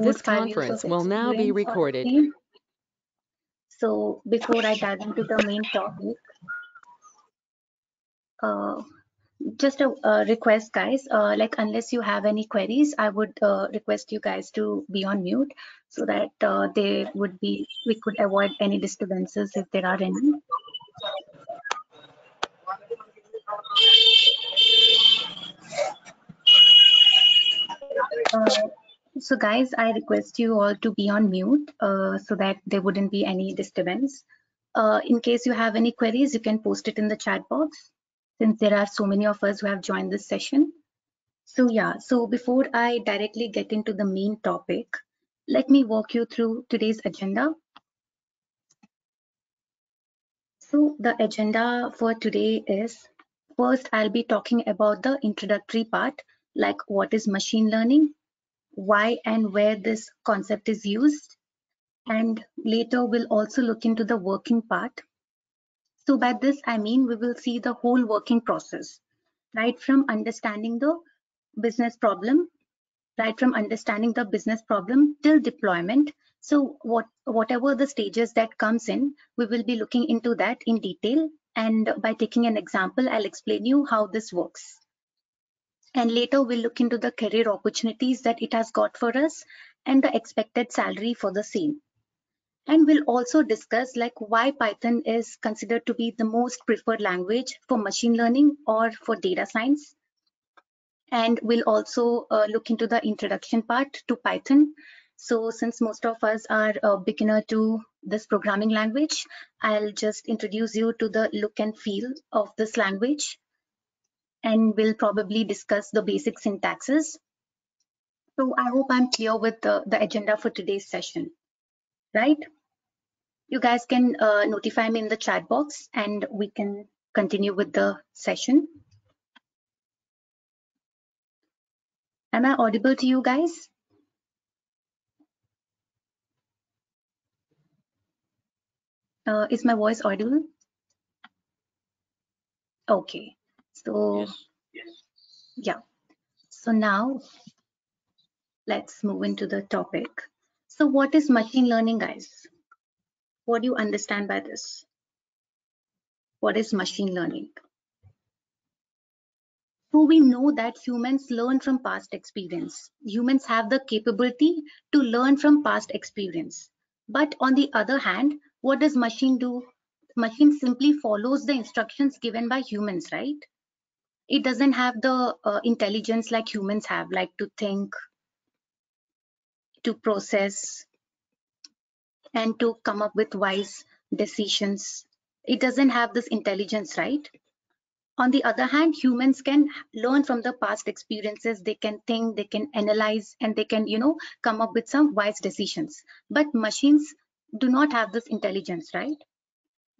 This most 5 years of conference will now be experience on the recorded. same. So before I dive into the main topic, just a request, guys, like unless you have any queries, I would request you guys to be on mute so that we could avoid any disturbances if there are any. So guys, I request you all to be on mute so that there wouldn't be any disturbance. In case you have any queries, you can post it in the chat box since there are so many of us who have joined this session. So yeah, so before I directly get into the main topic, let me walk you through today's agenda. So the agenda for today is, first I'll be talking about the introductory part, like what is machine learning, why and where this concept is used, and later we'll also look into the working part. So by this I mean we will see the whole working process, right from understanding the business problem till deployment. So whatever the stages that comes in, we will be looking into that in detail, and by taking an example I'll explain you how this works. And later we'll look into the career opportunities that it has got for us and the expected salary for the same. And we'll also discuss like why Python is considered to be the most preferred language for machine learning or for data science. And we'll also look into the introduction part to Python. So since most of us are a beginner to this programming language, I'll just introduce you to the look and feel of this language. And we'll probably discuss the basic syntaxes. So I hope I'm clear with the agenda for today's session, right? You guys can notify me in the chat box and we can continue with the session. Am I audible to you guys? Is my voice audible? Okay, so yes. Yeah. So now let's move into the topic. So what is machine learning, guys? What do you understand by this? What is machine learning? So we know that humans learn from past experience. Humans have the capability to learn from past experience. But on the other hand, what does machine do? Machine simply follows the instructions given by humans, right? It doesn't have the intelligence like humans have, like to think, to process, and to come up with wise decisions. It doesn't have this intelligence, right? On the other hand, humans can learn from the past experiences. They can think, they can analyze, and they can, come up with some wise decisions. But machines do not have this intelligence, right?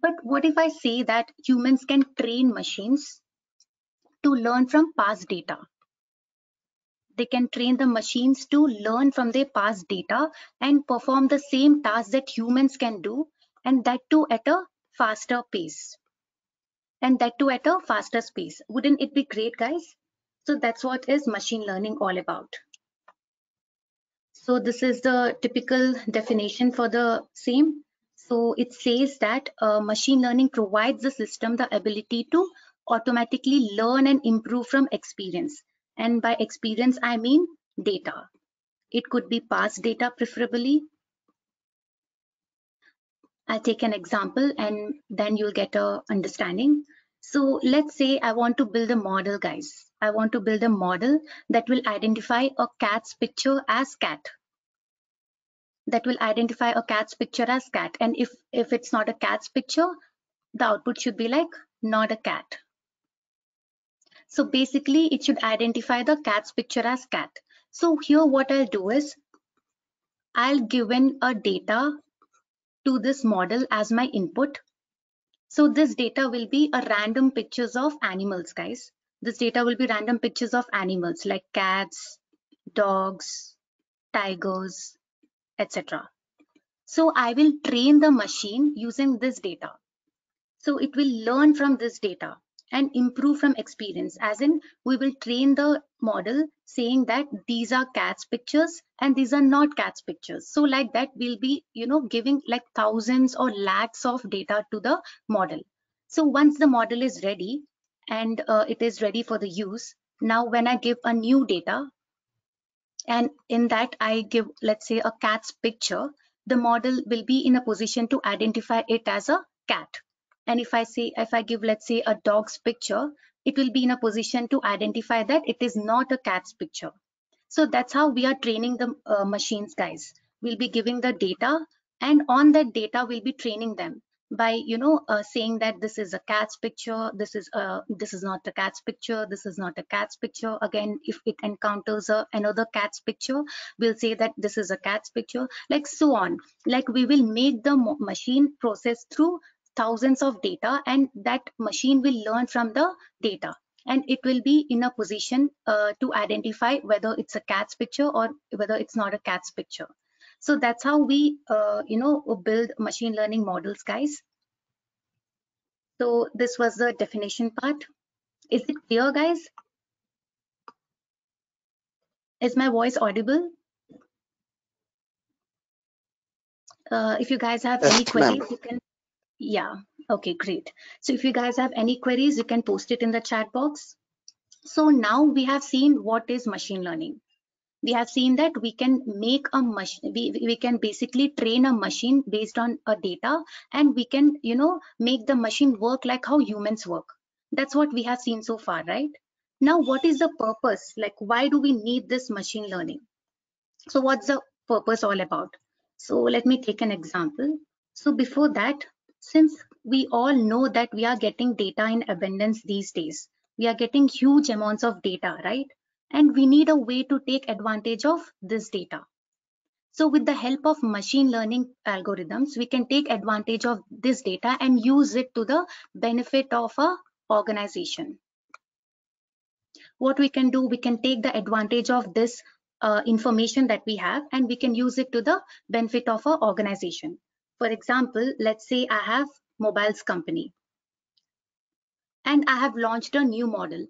But what if I say that humans can train machines to learn from past data? They can train the machines to learn from their past data and perform the same tasks that humans can do, and that too at a faster pace. Wouldn't it be great, guys? So that's what is machine learning all about. So this is the typical definition for the same. So it says that machine learning provides the system the ability to automatically learn and improve from experience. And by experience, I mean data. It could be past data preferably. I'll take an example and then you'll get a understanding. So let's say I want to build a model, guys. I want to build a model that will identify a cat's picture as cat. And if it's not a cat's picture, the output should be like not a cat. So basically it should identify the cat's picture as cat. So here what I'll do is I'll give in a data to this model as my input. So this data will be a random pictures of animals, guys. This data will be random pictures of animals like cats, dogs, tigers, etc. So I will train the machine using this data. So it will learn from this data. and improve from experience, as in we will train the model saying that these are cats pictures and these are not cats pictures. So like that we'll be giving like thousands or lakhs of data to the model. So once the model is ready and it is ready for the use, now when I give a new data and in that I give, let's say, a cat's picture, the model will be in a position to identify it as a cat. And if I give, let's say, a dog's picture, it will be in a position to identify that it is not a cat's picture. So that's how we are training the machines, guys. We'll be giving the data, and on that data, we'll be training them by saying that this is a cat's picture, this is not a cat's picture, this is not a cat's picture. Again, if it encounters another cat's picture, we'll say that this is a cat's picture, like so on. Like we will make the machine process through thousands of data, and that machine will learn from the data, and it will be in a position to identify whether it's a cat's picture or whether it's not a cat's picture. So that's how we build machine learning models, guys. So this was the definition part. Is it clear, guys? Is my voice audible? If you guys have any queries, you can. Yeah, okay, great. So if you guys have any queries, you can post it in the chat box. So now we have seen what is machine learning. We have seen that we can make a machine, we can basically train a machine based on a data, and we can make the machine work like how humans work. That's what we have seen so far, right? Now what is the purpose, like why do we need this machine learning? So what's the purpose all about? So let me take an example. So before that, since we all know that we are getting data in abundance these days, we are getting huge amounts of data, right? And we need a way to take advantage of this data. So with the help of machine learning algorithms, we can take advantage of this data and use it to the benefit of a organization. What we can do, we can take the advantage of this information that we have, and we can use it to the benefit of our organization. For example, let's say I have mobiles company and I have launched a new model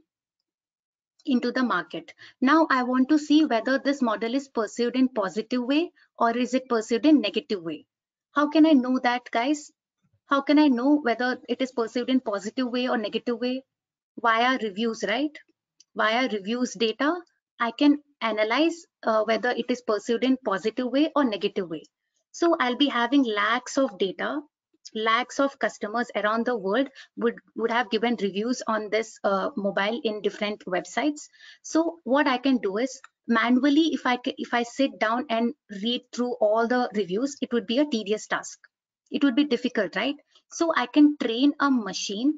into the market. Now I want to see whether this model is perceived in positive way or is it perceived in negative way. How can I know that, guys? How can I know whether it is perceived in positive way or negative way? Via reviews, right? Via reviews data, I can analyze whether it is perceived in positive way or negative way. So I'll be having lakhs of data, lakhs of customers around the world would have given reviews on this mobile in different websites. So what I can do is manually, if I sit down and read through all the reviews, it would be a tedious task. It would be difficult, right? So I can train a machine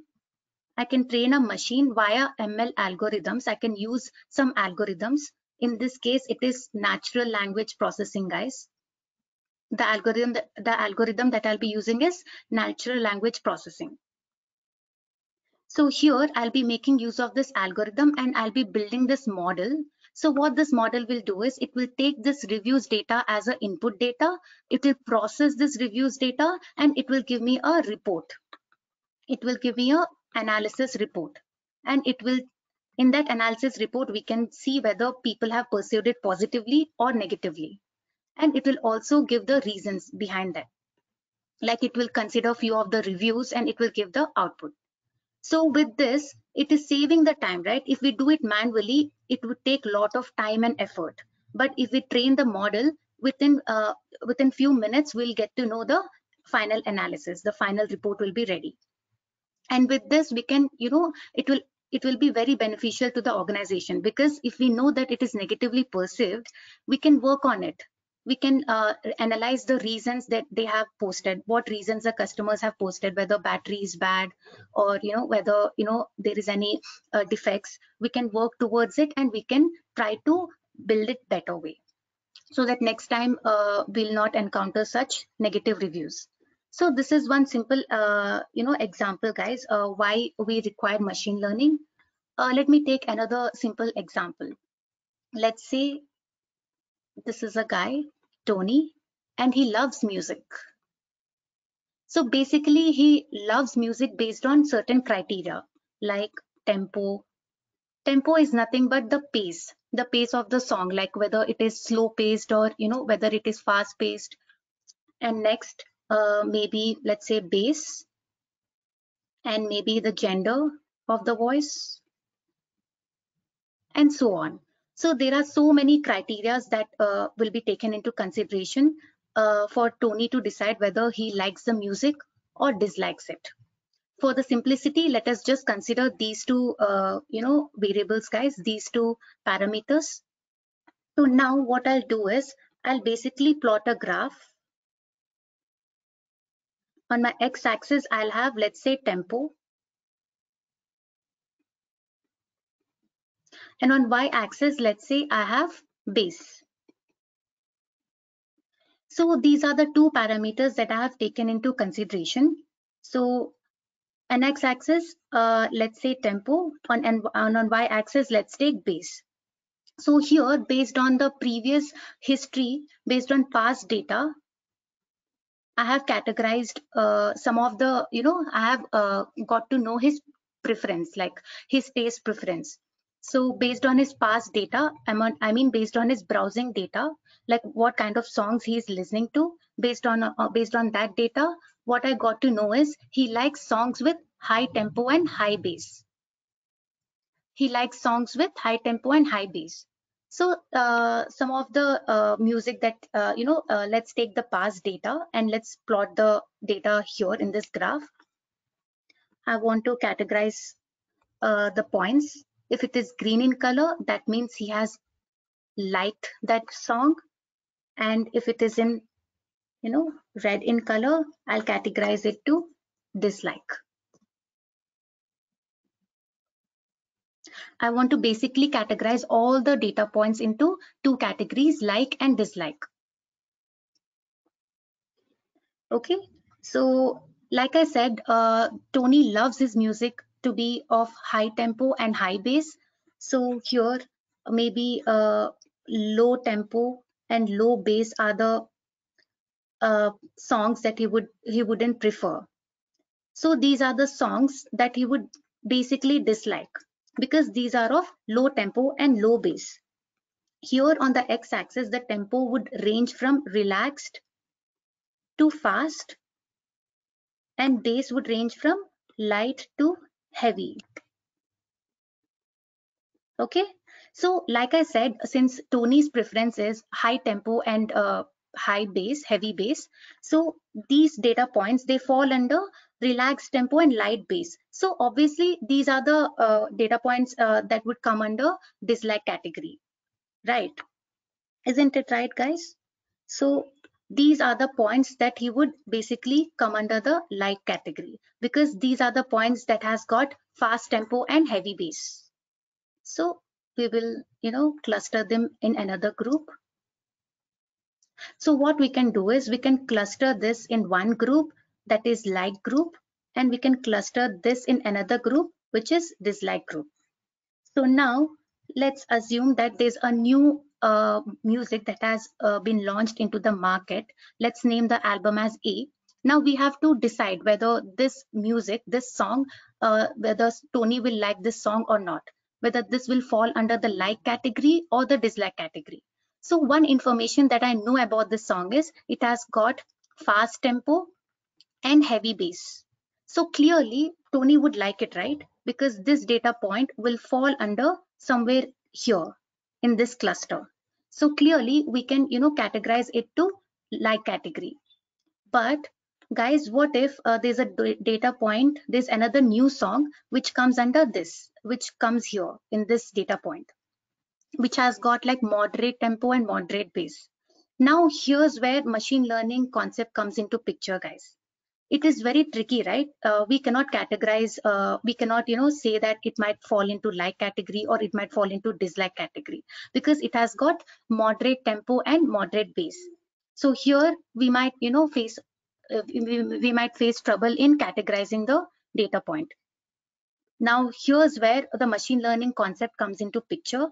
via ML algorithms. I can use some algorithms. In this case, it is natural language processing, guys. The algorithm that I'll be using is natural language processing. So here I'll be making use of this algorithm and I'll be building this model. So what this model will do is it will take this reviews data as an input data. It will process this reviews data and it will give me a report. It will give me a analysis report, and it will, in that analysis report, we can see whether people have perceived it positively or negatively, and it will also give the reasons behind that. Like it will consider few of the reviews and it will give the output. So with this, it is saving the time, right? If we do it manually, it would take a lot of time and effort, but if we train the model, within few minutes we'll get to know the final analysis. The final report will be ready, and with this we can it will be very beneficial to the organization, because if we know that it is negatively perceived, we can work on it. We can analyze the reasons that they have posted, what reasons the customers have posted, whether battery is bad or whether there is any defects. We can work towards it and we can try to build it better way, so that next time we'll not encounter such negative reviews. So this is one simple example, guys, why we require machine learning. Let me take another simple example. Let's say this is a guy, Tony, and he loves music. So basically he loves music based on certain criteria. like tempo. Tempo is nothing but the pace of the song, like whether it is slow paced or whether it is fast paced. And next, maybe let's say bass, and maybe the gender of the voice, and so on. So there are so many criteria that will be taken into consideration for Tony to decide whether he likes the music or dislikes it. For the simplicity, let us just consider these two, variables, guys, these two parameters. So now what I'll do is I'll basically plot a graph. On my x-axis, I'll have, let's say, tempo. And on y-axis, let's say I have bass. So these are the two parameters that I have taken into consideration. So on x-axis, let's say tempo. On y-axis, let's take bass. So here, based on the previous history, based on past data, I have categorized some of the, I have got to know his preference, like his taste preference. So based on his past data, I mean based on his browsing data, like what kind of songs he is listening to, based on that data, what I got to know is he likes songs with high tempo and high bass. He likes songs with high tempo and high bass. So some of the music that, let's take the past data and let's plot the data here in this graph. I want to categorize the points. If it is green in color, that means he has liked that song. And if it is in, red in color, I'll categorize it to dislike. I want to basically categorize all the data points into two categories, like and dislike. Okay, so like I said, Tony loves his music to be of high tempo and high bass. So here, maybe low tempo and low bass are the songs that he wouldn't prefer. So these are the songs that he would basically dislike because these are of low tempo and low bass. Here on the x-axis, the tempo would range from relaxed to fast, and bass would range from light to heavy. Okay, so like I said, since Tony's preference is high tempo and high bass, heavy bass, so these data points, they fall under relaxed tempo and light bass. So obviously these are the data points that would come under dislike category, right? Isn't it right, guys? So these are the points that he would basically come under the like category because these are the points that has got fast tempo and heavy bass. So we will, cluster them in another group. So what we can do is we can cluster this in one group, that is like group, and we can cluster this in another group, which is dislike group. So now let's assume that there's a new music that has been launched into the market. Let's name the album as A. Now we have to decide whether this music, this song, whether Tony will like this song or not, whether this will fall under the like category or the dislike category. So one information that I know about this song is it has got fast tempo and heavy bass. So clearly Tony would like it, right? Because this data point will fall under somewhere here in this cluster. So clearly we can, categorize it to like category. But guys, what if there's a data point, there's another new song which comes under this, which comes here in this data point, which has got like moderate tempo and moderate bass. Now here's where machine learning concept comes into picture, guys. It is very tricky, right? We cannot categorize, we cannot, say that it might fall into like category or it might fall into dislike category because it has got moderate tempo and moderate bass. So here we might, face, we might face trouble in categorizing the data point. Now here's where the machine learning concept comes into picture.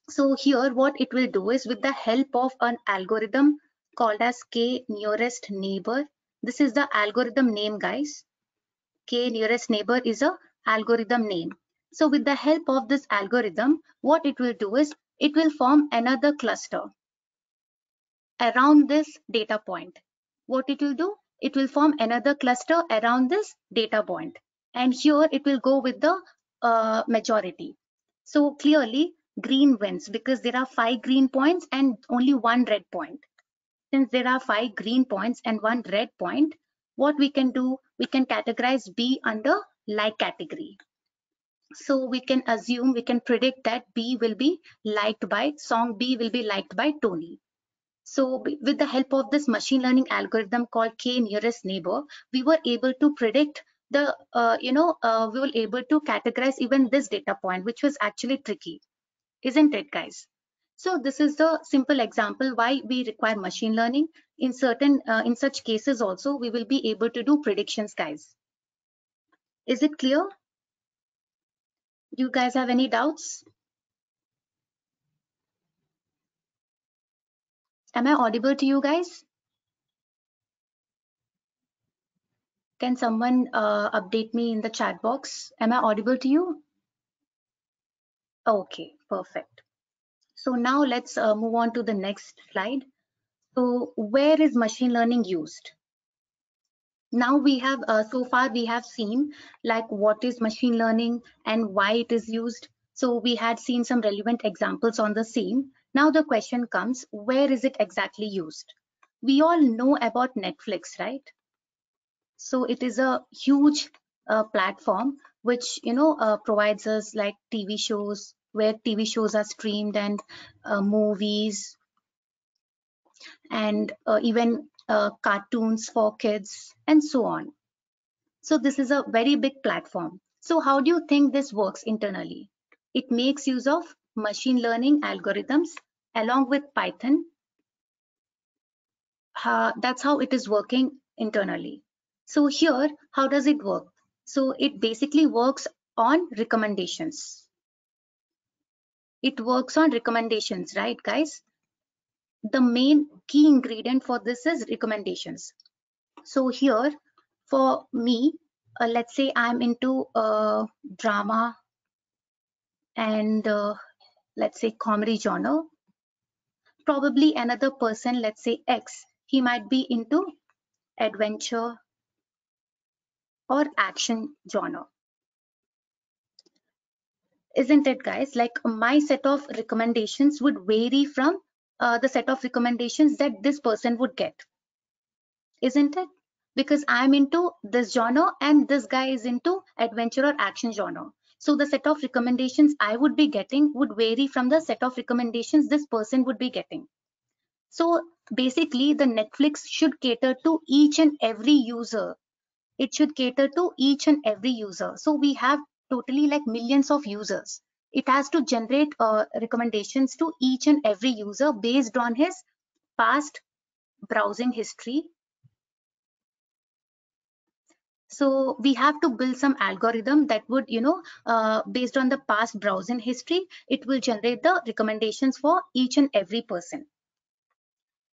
So here what it will do is with the help of an algorithm called as K nearest neighbor. This is the algorithm name, guys. K nearest neighbor is a algorithm name. So with the help of this algorithm, what it will do is it will form another cluster around this data point. What it will do? It will form another cluster around this data point. And here it will go with the majority. So clearly green wins because there are 5 green points and only 1 red point. Since there are 5 green points and 1 red point, what we can do? We can categorize B under like category. So we can assume, we can predict that B will be liked by, song B will be liked by Tony. So with the help of this machine learning algorithm called K nearest neighbor, we were able to predict the, we were able to categorize even this data point, which was actually tricky, isn't it, guys? So this is the simple example why we require machine learning. In such cases also, we will be able to do predictions, guys. Is it clear? Do you guys have any doubts? Am I audible to you guys? Can someone update me in the chat box? Am I audible to you? Okay, perfect. So now let's move on to the next slide. So where is machine learning used? Now we have, so far we have seen like what is machine learning and why it is used. So we had seen some relevant examples on the same. Now the question comes, where is it exactly used? We all know about Netflix, right? So it is a huge platform which provides us like TV shows, where TV shows are streamed, and movies, and even cartoons for kids and so on. So this is a very big platform. So how do you think this works internally? It makes use of machine learning algorithms along with Python. That's how it is working internally. So here, how does it work? So it basically works on recommendations. It works on recommendations, right, guys? The main key ingredient for this is recommendations. So here, for me, let's say I'm into drama and let's say comedy genre. Probably another person, let's say X, he might be into adventure or action genre. Isn't it, guys? Like my set of recommendations would vary from the set of recommendations that this person would get, isn't it? Because I'm into this genre and this guy is into adventure or action genre. So the set of recommendations I would be getting would vary from the set of recommendations this person would be getting. So basically, the Netflix should cater to each and every user. It should cater to each and every user. So we have totally like millions of users. It has to generate recommendations to each and every user based on his past browsing history. So we have to build some algorithm that would, based on the past browsing history, it will generate the recommendations for each and every person.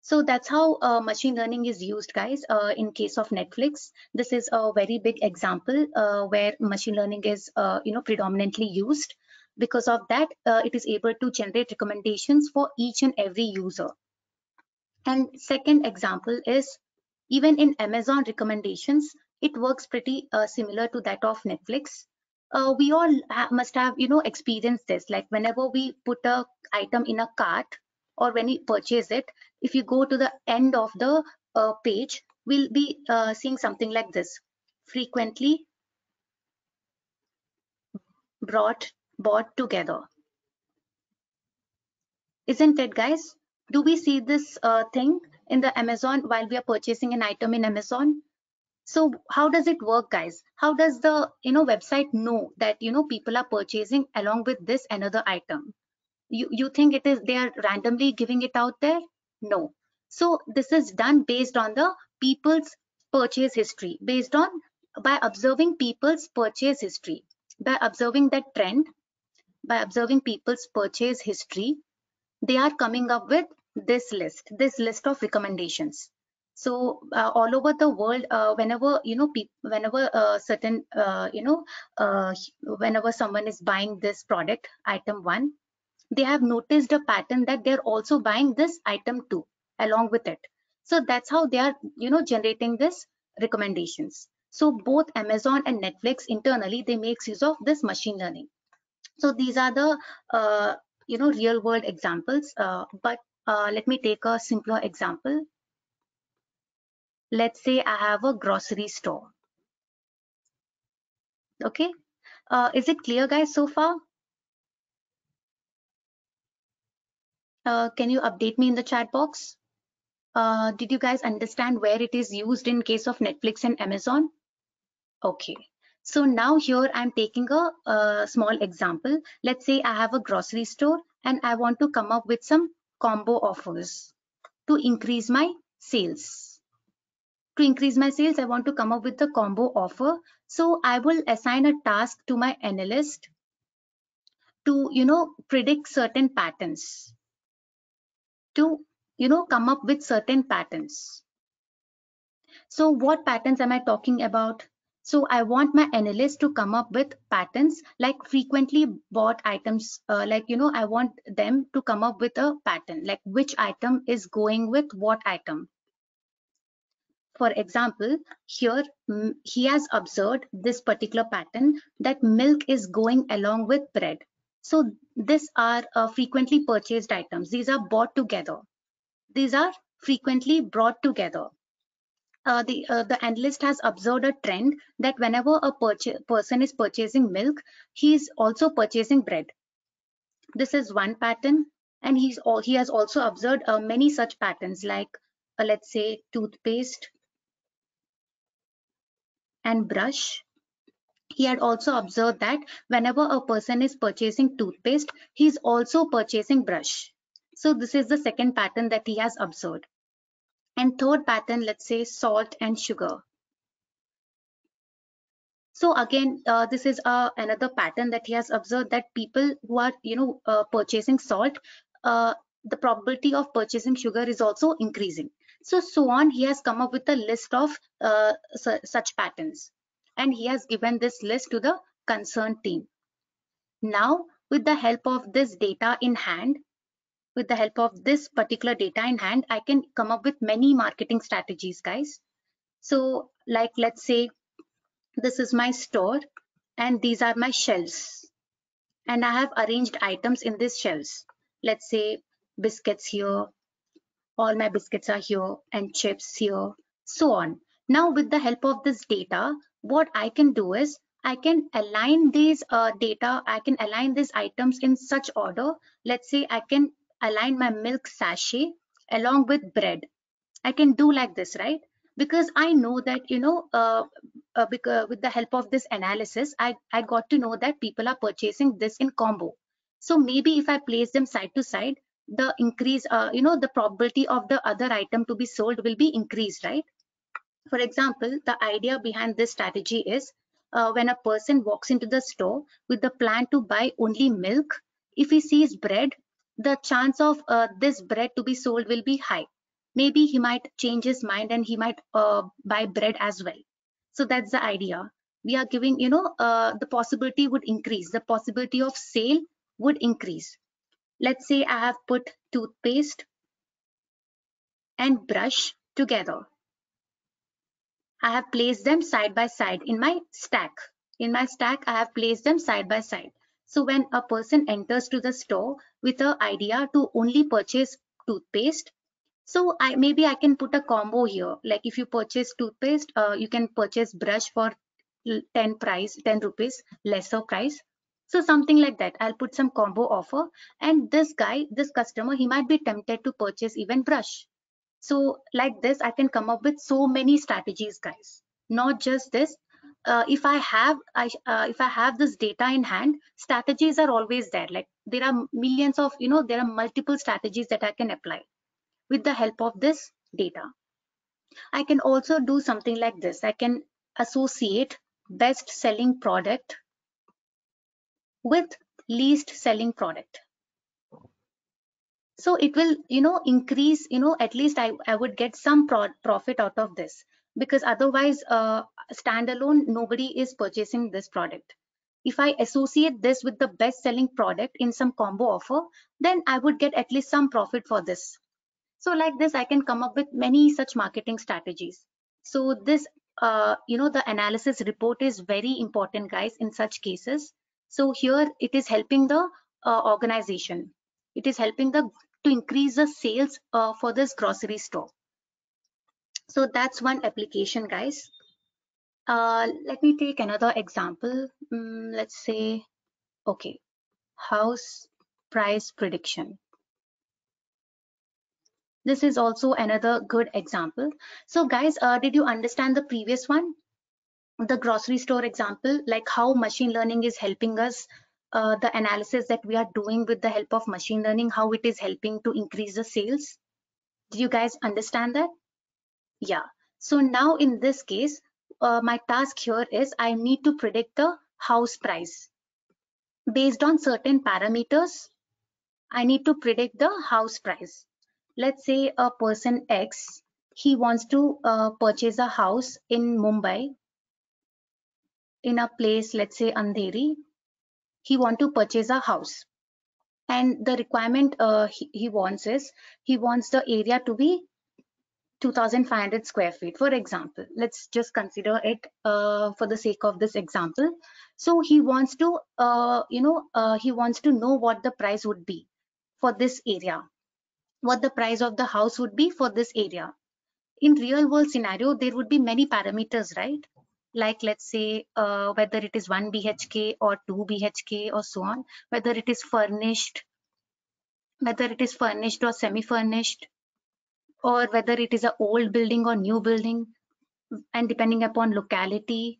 So that's how machine learning is used, guys. In case of Netflix, this is a very big example where machine learning is, predominantly used. Because of that, it is able to generate recommendations for each and every user. And second example is even in Amazon recommendations, it works pretty similar to that of Netflix. We all must have, experienced this. Like whenever we put a item in a cart or when we purchase it, if you go to the end of the page, we'll be seeing something like this: frequently bought together. Isn't it, guys? Do we see this thing in the Amazon while we are purchasing an item in Amazon? So how does it work, guys? How does the website know that people are purchasing along with this another item? You think it is they are randomly giving it out there? No. So this is done based on the people's purchase history, based on by observing people's purchase history, by observing that trend, by observing people's purchase history, they are coming up with this list of recommendations. So all over the world, whenever whenever certain whenever someone is buying this product, item 1, they have noticed a pattern that they're also buying this item 2 along with it. So that's how they are generating this recommendations. So both Amazon and Netflix internally, they make use of this machine learning. So these are the real world examples, but let me take a simpler example. Let's say I have a grocery store. Okay, is it clear, guys, so far? Can you update me in the chat box? Did you guys understand where it is used in case of Netflix and Amazon? Okay. So now here I'm taking a small example. Let's say I have a grocery store and I want to come up with some combo offers to increase my sales. To increase my sales, I want to come up with a combo offer. So I will assign a task to my analyst to, predict certain patterns, to, come up with certain patterns. So what patterns am I talking about? So I want my analyst to come up with patterns like frequently bought items, I want them to come up with a pattern, like which item is going with what item. For example, here he has observed this particular pattern that milk is going along with bread. So these are frequently purchased items. These are bought together. These are frequently brought together. The analyst has observed a trend that whenever a person is purchasing milk, he is also purchasing bread. This is one pattern, and he has also observed many such patterns, like let's say toothpaste and brush. He had also observed that whenever a person is purchasing toothpaste, he is also purchasing brush. So this is the second pattern that he has observed. And third pattern, let's say salt and sugar. So again, this is another pattern that he has observed, that people who are purchasing salt, the probability of purchasing sugar is also increasing. So on, he has come up with a list of such patterns, and he has given this list to the concerned team. Now, with the help of this data in hand, with the help of this particular data in hand, I can come up with many marketing strategies, guys. So like, let's say this is my store and these are my shelves, and I have arranged items in these shelves. Let's say biscuits here, all my biscuits are here, and chips here, so on. Now with the help of this data, what I can do is I can align these I can align these items in such order. Let's say I can align my milk sachet along with bread. I can do like this, right? Because I know that, because with the help of this analysis, I got to know that people are purchasing this in combo. So maybe if I place them side to side, the increase, the probability of the other item to be sold will be increased, right? For example, the idea behind this strategy is when a person walks into the store with the plan to buy only milk, if he sees bread, the chance of this bread to be sold will be high. Maybe he might change his mind and he might buy bread as well. So that's the idea. We are giving, the possibility would increase. The possibility of sale would increase. Let's say I have put toothpaste and brush together. I have placed them side by side in my stack. In my stack, I have placed them side by side. So when a person enters to the store with an idea to only purchase toothpaste, so maybe I can put a combo here. Like if you purchase toothpaste, you can purchase brush for 10 rupees, lesser price. So something like that. I'll put some combo offer, and this customer, he might be tempted to purchase even brush. So like this, I can come up with so many strategies, guys. Not just this. If I have this data in hand, strategies are always there. Like there are millions of, there are multiple strategies that I can apply with the help of this data. I can also do something like this. I can associate best selling product with least selling product. So it will, increase, at least I would get some profit out of this, because otherwise, standalone, nobody is purchasing this product. If I associate this with the best selling product in some combo offer, then I would get at least some profit for this. So like this, I can come up with many such marketing strategies. So this, the analysis report is very important, guys, in such cases. So here it is helping the organization. It is helping to increase the sales for this grocery store. So that's one application, guys. Let me take another example. Let's say, okay, house price prediction. This is also another good example. So guys, did you understand the previous one, the grocery store example, like how machine learning is helping us, the analysis that we are doing with the help of machine learning, how it is helping to increase the sales? Did you guys understand that? Yeah. So now in this case, my task here is I need to predict the house price. Based on certain parameters, I need to predict the house price. Let's say a person X, he wants to purchase a house in Mumbai, in a place, let's say Andheri. He wants to purchase a house. And the requirement he wants is, he wants the area to be 2,500 square feet, for example. Let's just consider it for the sake of this example. So he wants to, he wants to know what the price would be for this area, what the price of the house would be for this area. In real world scenario, there would be many parameters, right? Like, let's say, whether it is 1 BHK or 2 BHK or so on, whether it is furnished, or semi-furnished, or whether it is an old building or new building, and depending upon locality,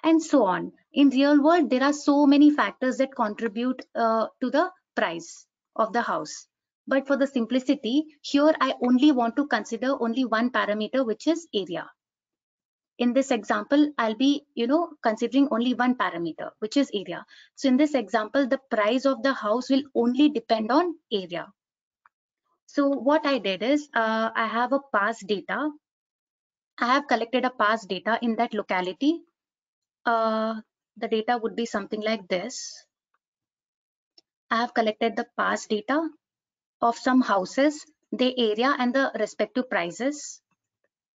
and so on. In real world, there are so many factors that contribute to the price of the house. But for the simplicity, here I only want to consider only one parameter, which is area. In this example, I'll be, considering only one parameter, which is area. So in this example, the price of the house will only depend on area. So what I did is, I have a past data. I have collected a past data in that locality. The data would be something like this. I have collected the past data of some houses, the area and the respective prices.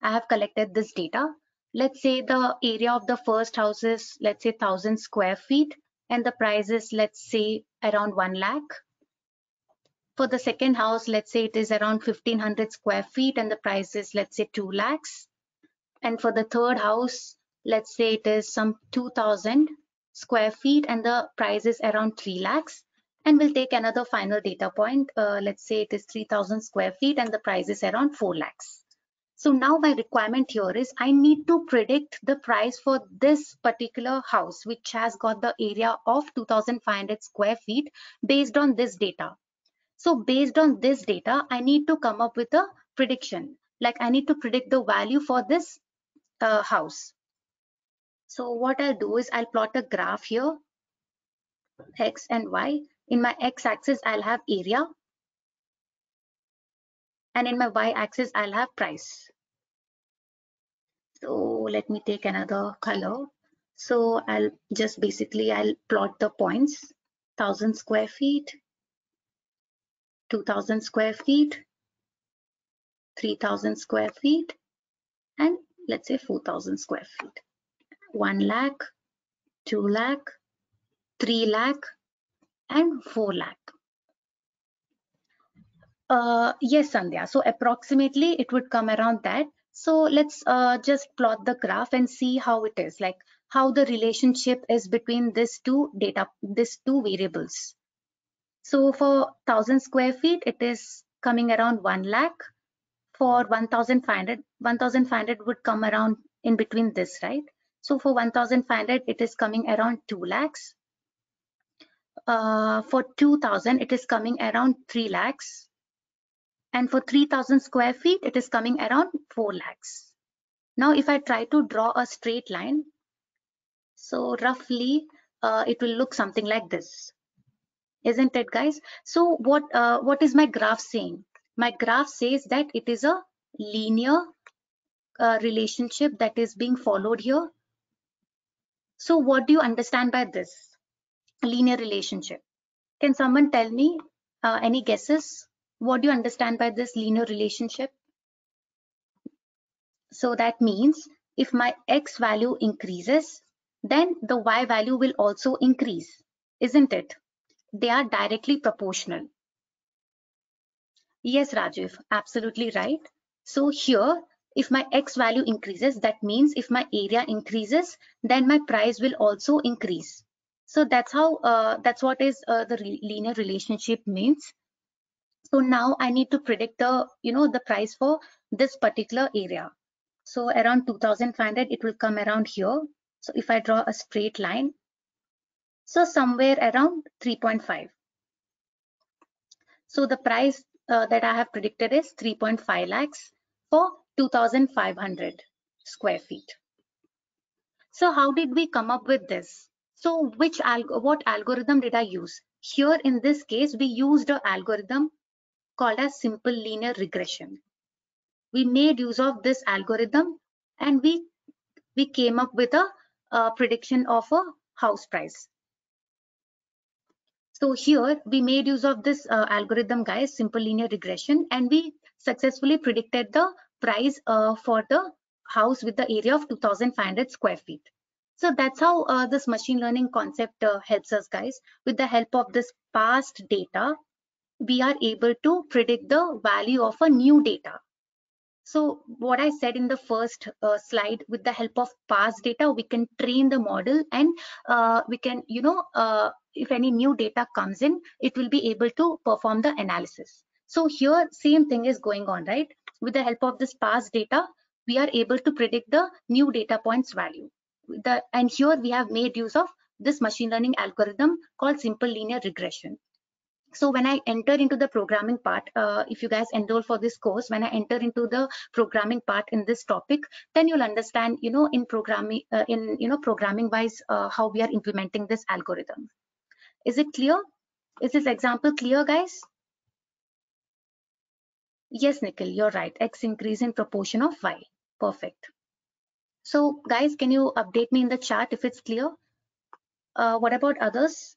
I have collected this data. Let's say the area of the first house is, let's say, 1,000 square feet, and the price is, let's say, around 1 lakh. For the second house, let's say it is around 1,500 square feet, and the price is, let's say, 2 lakhs. And for the third house, let's say it is some 2,000 square feet, and the price is around 3 lakhs. And we'll take another final data point. Let's say it is 3,000 square feet, and the price is around 4 lakhs. So now my requirement here is, I need to predict the price for this particular house, which has got the area of 2,500 square feet based on this data. So based on this data, I need to come up with a prediction. Like, I need to predict the value for this house. So what I'll do is, I'll plot a graph here, X and Y. In my X axis, I'll have area. And in my Y axis, I'll have price. So let me take another color. So I'll plot the points: 1,000 square feet, 2,000 square feet, 3,000 square feet, and let's say 4,000 square feet. 1 lakh, 2 lakh, 3 lakh, and 4 lakh. Yes, Sandhya. So approximately it would come around that. So let's just plot the graph and see how it is, like how the relationship is between these two variables. So for 1,000 square feet, it is coming around 1 lakh. For 1,500 would come around in between this, right? So for 1,500, it is coming around 2 lakhs. For 2,000, it is coming around 3 lakhs. And for 3,000 square feet, it is coming around 4 lakhs. Now, if I try to draw a straight line, so roughly it will look something like this. isn't it, guys? So what is my graph saying? My graph says that it is a linear relationship that is being followed here. So what do you understand by this linear relationship? Can someone tell me any guesses? What do you understand by this linear relationship? So that means if my X value increases, then the Y value will also increase, isn't it? They are directly proportional. Yes, Rajiv, absolutely right. So here, if my X value increases, that means if my area increases, then my price will also increase. So that's how, that's what is the linear relationship means. So now I need to predict the, the price for this particular area. So around 2500, it will come around here. So if I draw a straight line, so somewhere around 3.5. So the price that I have predicted is 3.5 lakhs for 2500 square feet. So how did we come up with this? So what algorithm did I use? Here in this case, we used an algorithm called as simple linear regression. We made use of this algorithm and we came up with a prediction of a house price. So here we made use of this algorithm, guys, simple linear regression, and we successfully predicted the price for the house with the area of 2500 square feet. So that's how this machine learning concept helps us, guys. With the help of this past data, we are able to predict the value of a new data. So what I said in the first slide, with the help of past data, we can train the model and we can, if any new data comes in, it will be able to perform the analysis. So here, same thing is going on, right? With the help of this past data, we are able to predict the new data points value. And here we have made use of this machine learning algorithm called simple linear regression. So when I enter into the programming part, if you guys enroll for this course, when I enter into the programming part in this topic, then you'll understand, in programming, programming wise, how we are implementing this algorithm. Is it clear? Is this example clear, guys? Yes, Nikhil, you're right. X increase in proportion of Y. Perfect. So guys, can you update me in the chat if it's clear? What about others?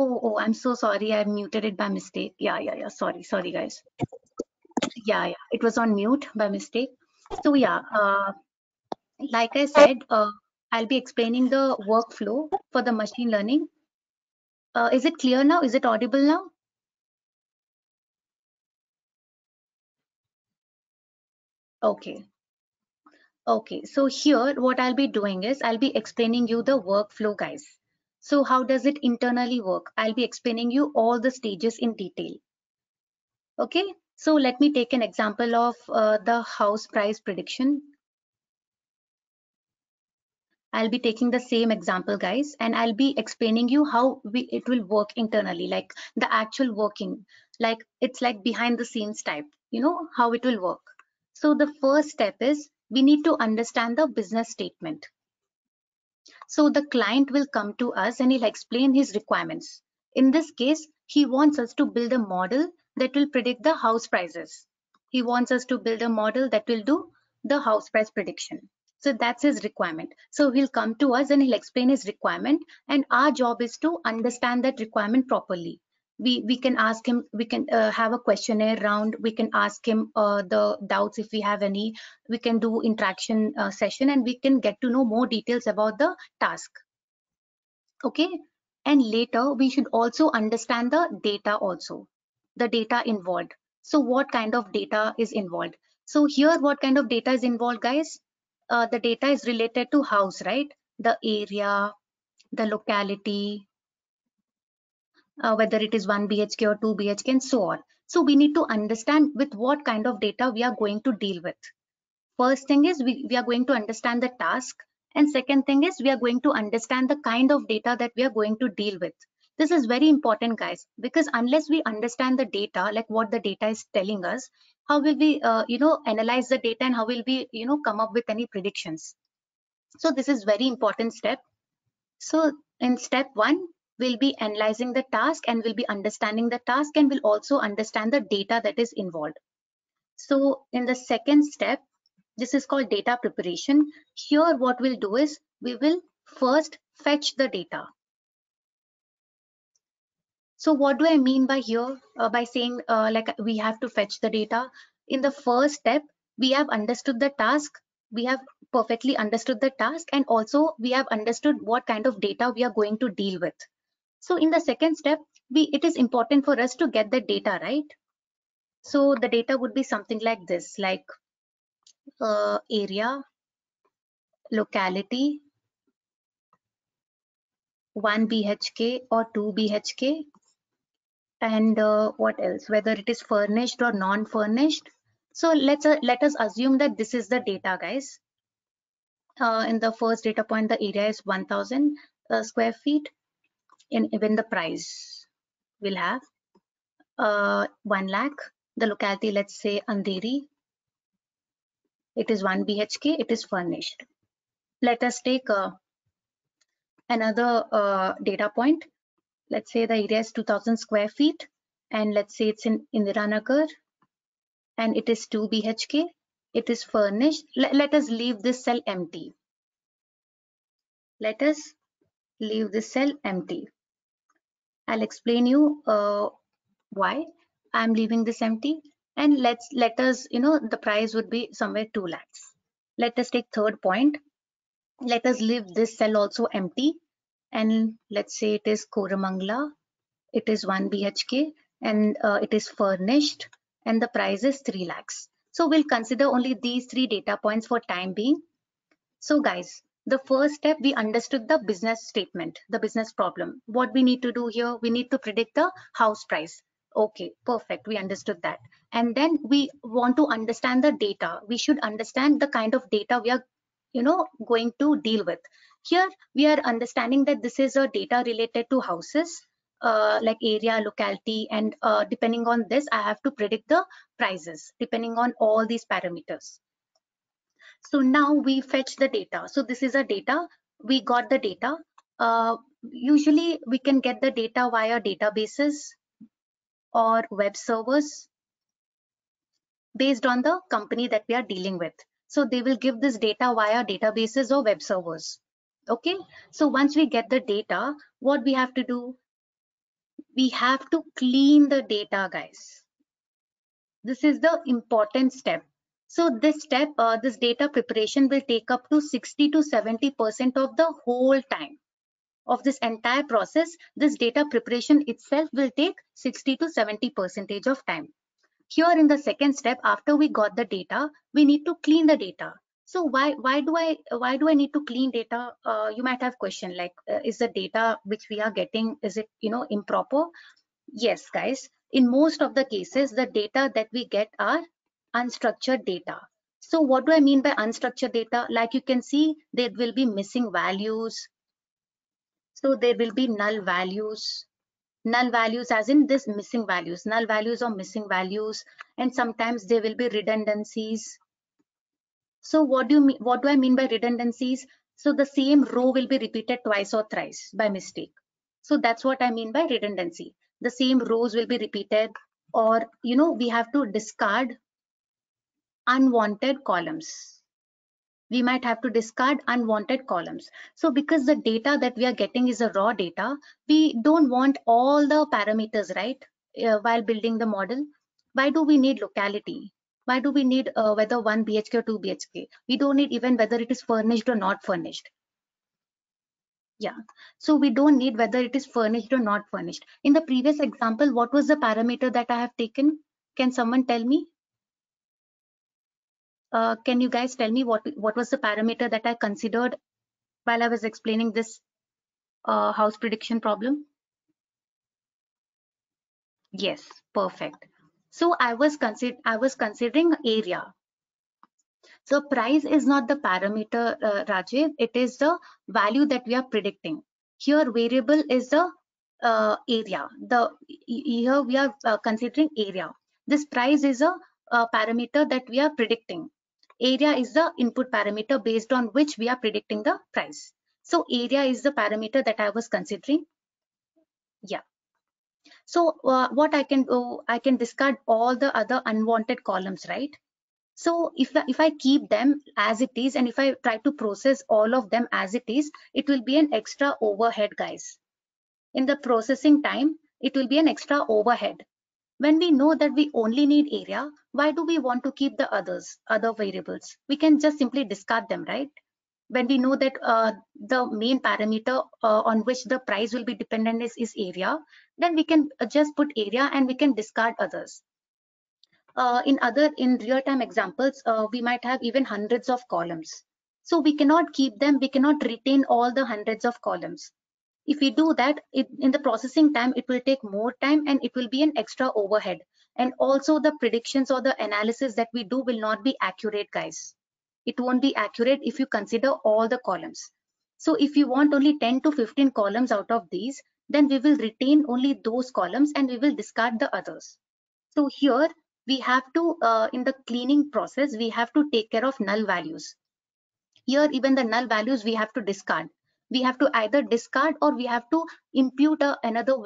Oh, I'm so sorry. I muted it by mistake. Yeah. Sorry, guys. Yeah. It was on mute by mistake. So yeah, like I said, I'll be explaining the workflow for the machine learning. Is it clear now? Is it audible now? Okay. Okay. So here, what I'll be doing is I'll be explaining you the workflow, guys. So how does it internally work? I'll be explaining you all the stages in detail. Okay. So let me take an example of the house price prediction. I'll be taking the same example, guys, and I'll be explaining you how it will work internally, like the actual working, like it's like behind the scenes type, how it will work. So the first step is we need to understand the business statement. So the client will come to us and he'll explain his requirements. In this case, he wants us to build a model that will predict the house prices. He wants us to build a model that will do the house price prediction. So that's his requirement. So he'll come to us and he'll explain his requirement, and our job is to understand that requirement properly. We can ask him, we can have a questionnaire round, we can ask him the doubts if we have any, we can do interaction session, and we can get to know more details about the task. Okay, and later we should also understand the data also, the data involved. So what kind of data is involved? So here, what kind of data is involved, guys? The data is related to house, right? The area, the locality, whether it is 1 BHK or 2 BHK and so on. So we need to understand with what kind of data we are going to deal with. First thing is we are going to understand the task, and second thing is we are going to understand the kind of data that we are going to deal with. This is very important, guys, because unless we understand the data, like what the data is telling us, how will we analyze the data, and how will we come up with any predictions? So this is very important step. So in step 1, we'll be analyzing the task, and we'll be understanding the task, and we'll also understand the data that is involved. So in the second step, this is called data preparation. Here what we'll do is we will first fetch the data. So what do I mean by here, by saying like we have to fetch the data? In the first step, we have understood the task, we have perfectly understood the task, and also we have understood what kind of data we are going to deal with. So in the second step, it is important for us to get the data, right? So the data would be something like this, like area, locality, 1 BHK or 2 BHK, and what else, whether it is furnished or non-furnished. So let us assume that this is the data, guys. In the first data point, the area is 1000 square feet. Even the price will have 1 lakh. The locality, let's say Andheri, it is 1 BHK, it is furnished. Let us take another data point. Let's say the area is 2000 square feet, and let's say it's in Indiranagar, and it is 2 BHK, it is furnished. Let us leave this cell empty. Let us leave this cell empty. I'll explain you why I'm leaving this empty. And let us, the price would be somewhere 2 lakhs. Let us take third point. Let us leave this cell also empty. And let's say it is Koramangala. It is 1 BHK, and it is furnished, and the price is 3 lakhs. So we'll consider only these 3 data points for time being. So guys, the first step, we understood the business statement, the business problem. What we need to do here, we need to predict the house price. Okay, perfect, we understood that. And then we want to understand the data. We should understand the kind of data we are going to deal with. Here we are understanding that this is a data related to houses, like area, locality, and depending on this, I have to predict the prices depending on all these parameters. So now we fetch the data. So this is a data. We got the data. Usually we can get the data via databases or web servers based on the company that we are dealing with. So they will give this data via databases or web servers. Okay. So once we get the data, what we have to do? We have to clean the data, guys. This is the important step. So this step, this data preparation will take up to 60 to 70% of the whole time of this entire process. This data preparation itself will take 60 to 70% of time. Here in the second step, after we got the data, we need to clean the data. So why do I need to clean data? You might have question like, is the data which we are getting, is it improper? Yes, guys. In most of the cases, the data that we get are unstructured data. So what do I mean by unstructured data? Like you can see, there will be missing values. So there will be null values. Null values as in this missing values, null values or missing values, and sometimes there will be redundancies. So what do you mean, what do I mean by redundancies? So the same row will be repeated twice or thrice by mistake. So that's what I mean by redundancy. The same rows will be repeated, or we have to discard unwanted columns. We might have to discard unwanted columns. So because the data that we are getting is a raw data, we don't want all the parameters, right? While building the model, why do we need locality? Why do we need whether 1 BHK or 2 BHK? We don't need even whether it is furnished or not furnished. Yeah, so we don't need whether it is furnished or not furnished. In the previous example, what was the parameter that I have taken? Can someone tell me? Can you guys tell me what was the parameter that I considered while I was explaining this house prediction problem? Yes, perfect. So I was considering area. So price is not the parameter, Rajiv. It is the value that we are predicting. Here variable is the area. Here we are considering area. This price is a parameter that we are predicting. Area is the input parameter based on which we are predicting the price. So area is the parameter that I was considering. Yeah. So what I can do, I can discard all the other unwanted columns, right? So if I keep them as it is, and if I try to process all of them as it is, it will be an extra overhead, guys. In the processing time, it will be an extra overhead. When we know that we only need area, why do we want to keep the other variables? We can just simply discard them, right? When we know that the main parameter on which the price will be dependent is area, then we can just put area and we can discard others. In real-time examples, we might have even hundreds of columns. So we cannot keep them, we cannot retain all the hundreds of columns. If we do that, in the processing time, it will take more time and it will be an extra overhead. And also the predictions or the analysis that we do will not be accurate, guys. It won't be accurate if you consider all the columns. So if you want only 10 to 15 columns out of these, then we will retain only those columns and we will discard the others. So here we have to, in the cleaning process, we have to take care of null values. Here even the null values we have to discard. We have to either discard or we have to impute another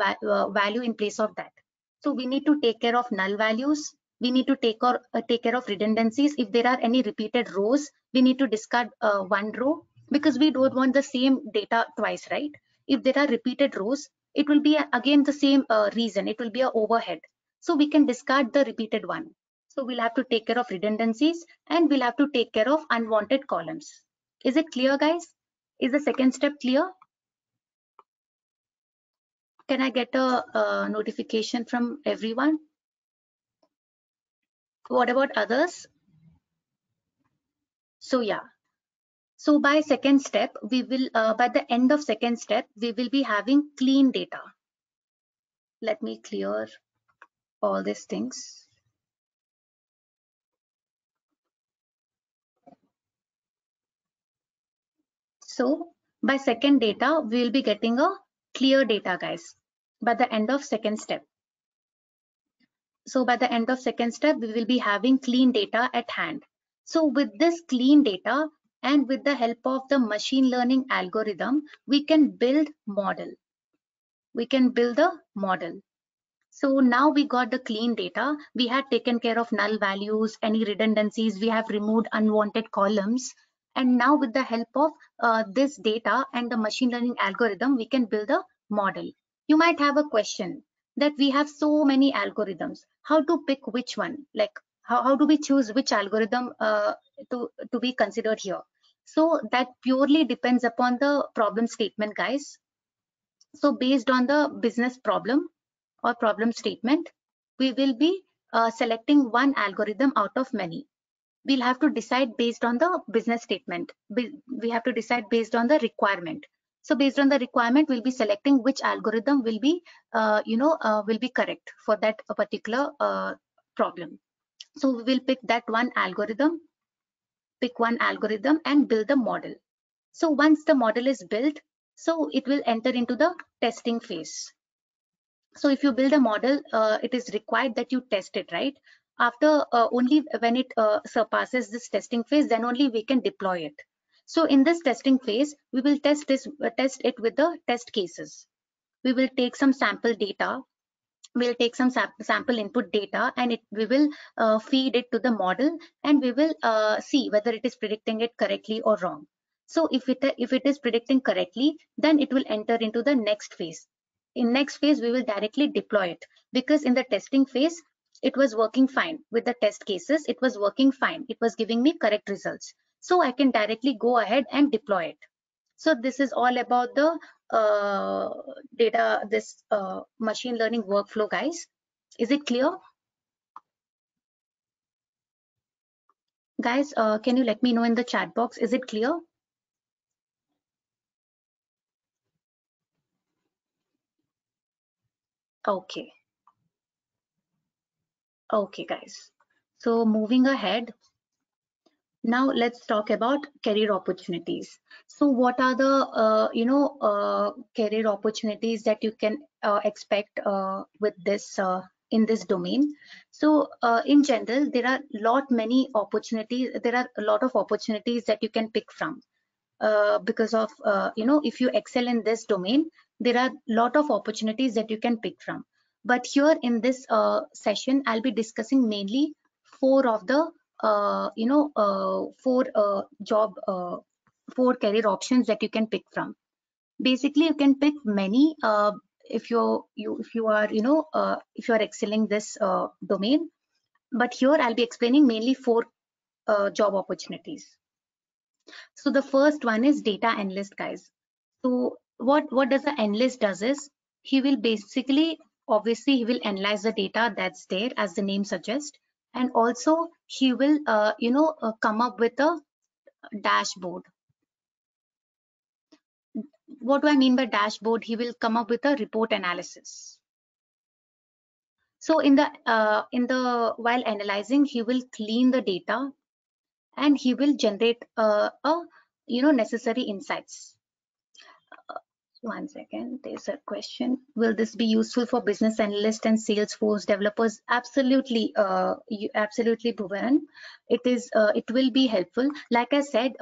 value in place of that. So we need to take care of null values. We need to take care of redundancies. If there are any repeated rows, we need to discard one row because we don't want the same data twice, right? If there are repeated rows, it will be again the same reason. It will be an overhead. So we can discard the repeated one. So we'll have to take care of redundancies and we'll have to take care of unwanted columns. Is it clear, guys? Is the second step clear? Can I get a notification from everyone? What about others? So yeah. So by second step, we will, by the end of second step, we will be having clean data. Let me clear all these things. So by second data, we will be getting a clear data, guys, by the end of second step. So by the end of second step, we will be having clean data at hand. So with this clean data and with the help of the machine learning algorithm, we can build model. We can build a model. So now we got the clean data. We had taken care of null values, any redundancies. We have removed unwanted columns. And now with the help of this data and the machine learning algorithm, we can build a model. You might have a question that we have so many algorithms. How to pick which one? Like how do we choose which algorithm to be considered here? So that purely depends upon the problem statement, guys. So based on the business problem or problem statement, we will be selecting one algorithm out of many. We'll have to decide based on the business statement. We have to decide based on the requirement. So based on the requirement, we'll be selecting which algorithm will be, will be correct for that particular problem. So we will pick that one algorithm pick one algorithm and build the model. So once the model is built, so it will enter into the testing phase. So if you build a model, it is required that you test it, right? After only when it surpasses this testing phase, then only we can deploy it. So in this testing phase, we will test it with the test cases. We will take some sample data. We'll take some sample input data, and we will feed it to the model, and we will see whether it is predicting it correctly or wrong. So if it is predicting correctly, then it will enter into the next phase. In next phase, we will directly deploy it, because in the testing phase, it was working fine with the test cases. It was working fine. It was giving me correct results. So I can directly go ahead and deploy it. So this is all about the machine learning workflow, guys. Is it clear? Guys, can you let me know in the chat box? Is it clear? Okay. Okay, guys. So moving ahead, now let's talk about career opportunities. So what are the career opportunities that you can expect with this in this domain? So in general, there are many opportunities. There are a lot of opportunities that you can pick from because of if you excel in this domain, there are a lot of opportunities that you can pick from. But here in this session, I'll be discussing mainly four of the four career options that you can pick from. Basically, you can pick many if you are if you are excelling this domain. But here I'll be explaining mainly four job opportunities. So the first one is data analyst, guys. So what does the analyst does is, he will basically, obviously he will analyze the data that's there, as the name suggests, and also he will come up with a dashboard. What do I mean by dashboard? He will come up with a report analysis. So in the while analyzing, he will clean the data, and he will generate necessary insights. One second, there's a question. Will this be useful for business analysts and Salesforce developers? Absolutely, absolutely, Bhuvan. It is. It will be helpful. Like I said,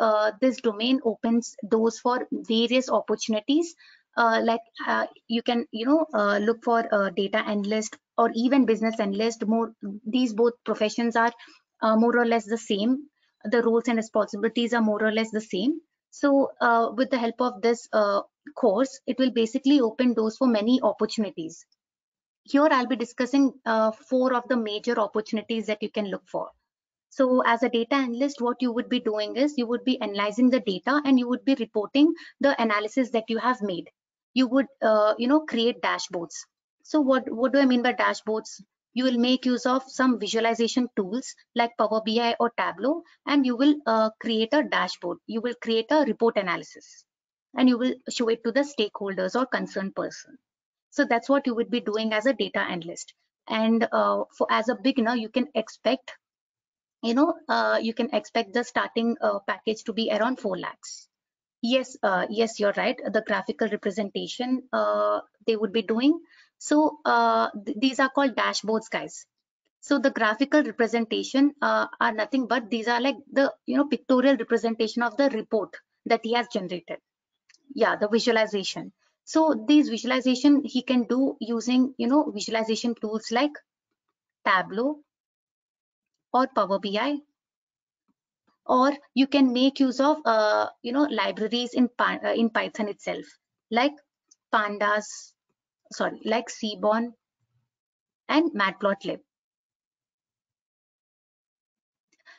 this domain opens doors for various opportunities. You can, look for a data analyst or even business analyst. These both professions are more or less the same. The roles and responsibilities are more or less the same. So with the help of this course, it will basically open doors for many opportunities. Here I'll be discussing four of the major opportunities that you can look for. So as a data analyst, what you would be doing is, you would be analyzing the data, and you would be reporting the analysis that you have made. You would create dashboards. So what do I mean by dashboards? You will make use of some visualization tools like Power BI or Tableau, and you will create a dashboard. You will create a report analysis, and you will show it to the stakeholders or concerned person. So that's what you would be doing as a data analyst. And as a beginner, you can expect the starting package to be around 4 lakhs. Yes, yes, you're right. The graphical representation they would be doing. So these are called dashboards, guys. So the graphical representation are nothing but, these are like the pictorial representation of the report that he has generated. Yeah, the visualization. So these visualization he can do using visualization tools like Tableau or Power BI, or you can make use of libraries in Python itself, like pandas, like Seaborn and Matplotlib.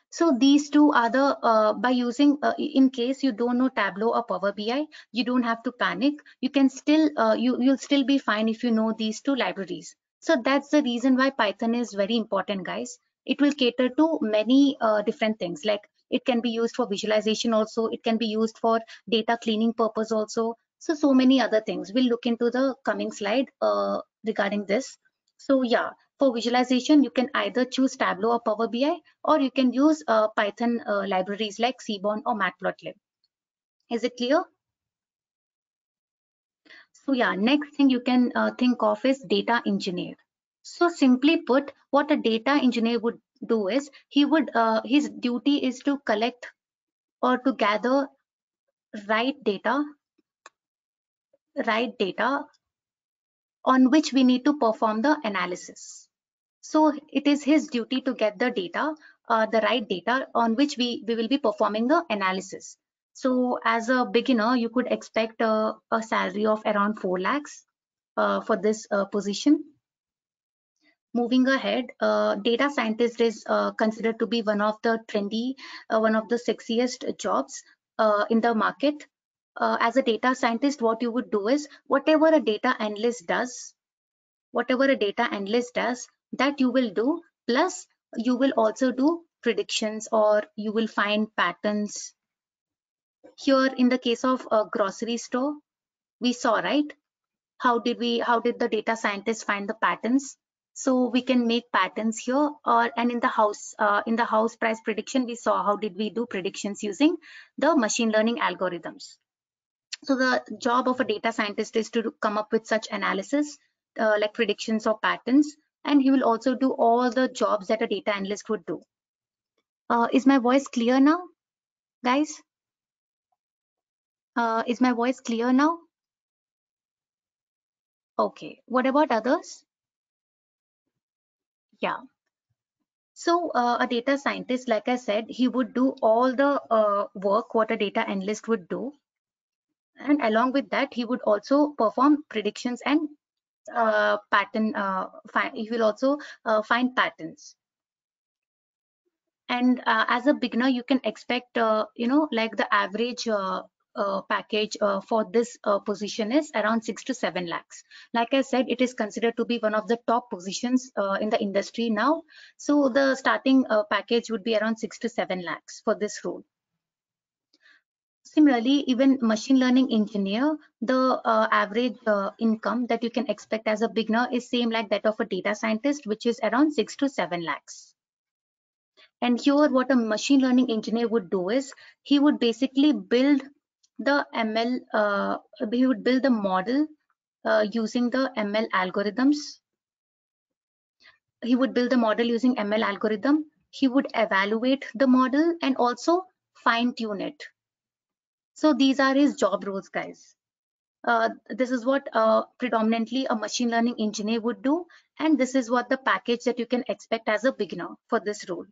So these two are the by using in case you don't know Tableau or Power BI, you don't have to panic. You can still you'll still be fine if you know these two libraries. So that's the reason why Python is very important, guys. It will cater to many different things. Like, it can be used for visualization also. It can be used for data cleaning purpose also. So many other things. We'll look into the coming slide regarding this. So yeah, For visualization, you can either choose Tableau or Power BI, or you can use Python libraries like Seaborn or Matplotlib. Is it clear? So yeah, next thing you can think of is data engineer. So simply put, what a data engineer would do is he would his duty is to collect or to gather right data, right data on which we need to perform the analysis. So it is his duty to get the data, the right data on which we will be performing the analysis. So as a beginner, you could expect a salary of around 4 lakhs for this position. Moving ahead, data scientist is considered to be one of the trendy, one of the sexiest jobs in the market. As a data scientist, what you would do is whatever a data analyst does, that you will do, plus you will also do predictions or you will find patterns. Here in the case of a grocery store, we saw, right? How did the data scientists find the patterns? So we can make patterns here, or and in the house price prediction, we saw how did we do predictions using the machine learning algorithms. So the job of a data scientist is to come up with such analysis, like predictions or patterns, and he will also do all the jobs that a data analyst would do. Is my voice clear now, guys? Is my voice clear now? Okay. What about others? Yeah. So a data scientist, like I said, he would do all the work what a data analyst would do. And along with that, he would also perform predictions and he will also find patterns. And as a beginner, you can expect, like the average package for this position is around 6 to 7 lakhs. Like I said, it is considered to be one of the top positions in the industry now. So the starting package would be around 6 to 7 lakhs for this role. Similarly, even machine learning engineer, the average income that you can expect as a beginner is same like that of a data scientist, which is around 6 to 7 lakhs. And here what a machine learning engineer would do is he would basically build the ML, he would build the model using the ML algorithms. He would build the model using ML algorithm. He would evaluate the model and also fine tune it. So these are his job roles, guys. This is what predominantly a machine learning engineer would do. And this is what the package that you can expect as a beginner for this role.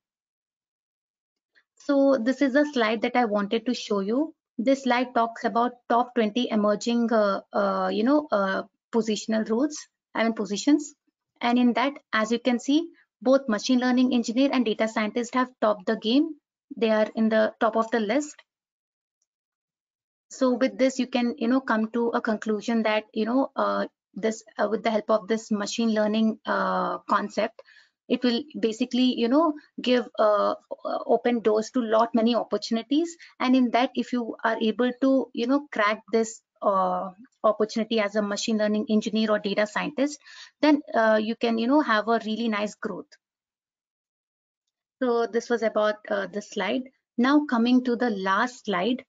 So this is a slide that I wanted to show you. This slide talks about top 20 emerging, positional roles, positions. And in that, as you can see, both machine learning engineer and data scientist have topped the game. They are in the top of the list. So with this, you can, come to a conclusion that, this with the help of this machine learning concept, it will basically, give open doors to lot many opportunities. And in that, if you are able to, crack this opportunity as a machine learning engineer or data scientist, then you can, have a really nice growth. So this was about the slide. Now coming to the last slide,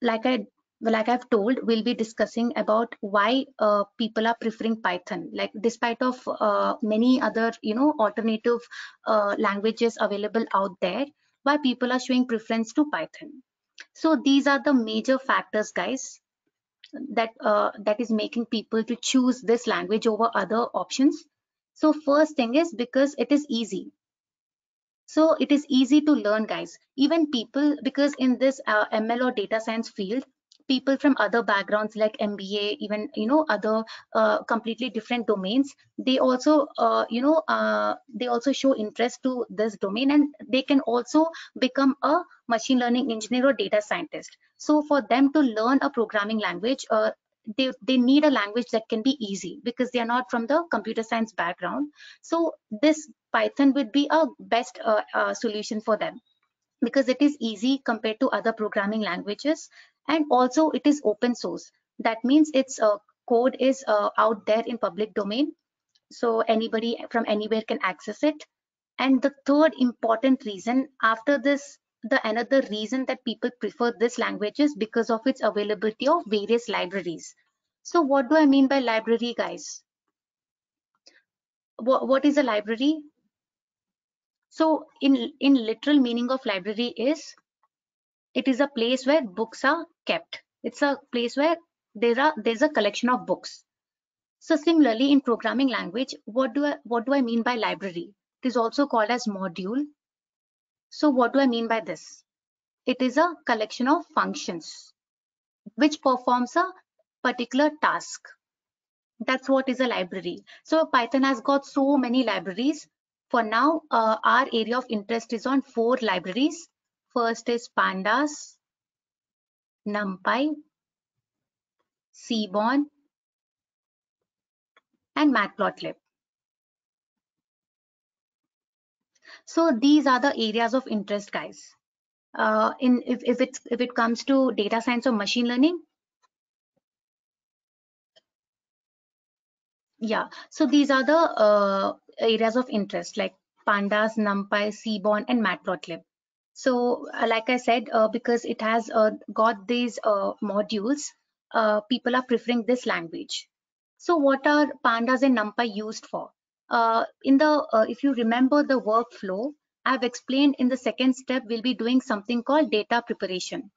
like I've told, we'll be discussing about why people are preferring Python. Like despite of many other alternative languages available out there, why people are showing preference to Python. So these are the major factors, guys, that is making people to choose this language over other options. So first thing is because it is easy. So it is easy to learn, guys. Even people, because in this ML or data science field, people from other backgrounds like MBA, even other completely different domains, they also they also show interest to this domain, and they can also become a machine learning engineer or data scientist. So for them to learn a programming language, they need a language that can be easy because they are not from the computer science background. So this Python would be a best solution for them because it is easy compared to other programming languages, and also it is open source. That means its code is out there in public domain, so anybody from anywhere can access it. And the third important reason after this, the another reason that people prefer this language is because of its availability of various libraries. So what do I mean by library, guys? What is a library? So in literal meaning of library is, it is a place where books are kept. It's a place where there's a collection of books. So similarly, in programming language, what do I mean by library? It is also called as module. So what do I mean by this? It is a collection of functions which performs a particular task. That's what is a library. So Python has got so many libraries. For now, our area of interest is on 4 libraries. First is pandas, numpy, seaborn, and matplotlib. So these are the areas of interest, guys. If it comes to data science or machine learning, yeah. So these are the areas of interest like pandas, numpy, seaborn, and matplotlib. So like I said, because it has got these modules, people are preferring this language. So what are pandas and numpy used for? If you remember the workflow, I've explained in the second step, we'll be doing something called data preparation.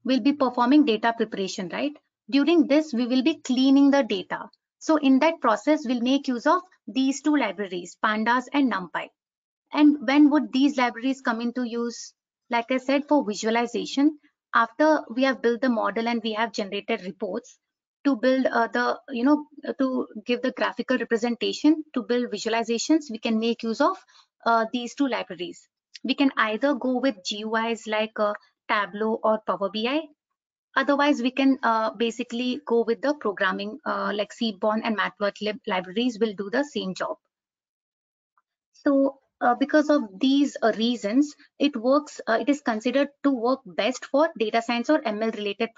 We'll be performing data preparation, right? During this, we will be cleaning the data. So in that process, we'll make use of these 2 libraries, pandas and numpy. And when would these libraries come into use? Like I said, for visualization, after we have built the model and we have generated reports, to build to give the graphical representation, to build visualizations, we can make use of these 2 libraries. We can either go with GUIs like Tableau or Power BI. Otherwise, we can basically go with the programming like Seaborn and Matplotlib libraries will do the same job. So because of these reasons, it is considered to work best for data science or ML related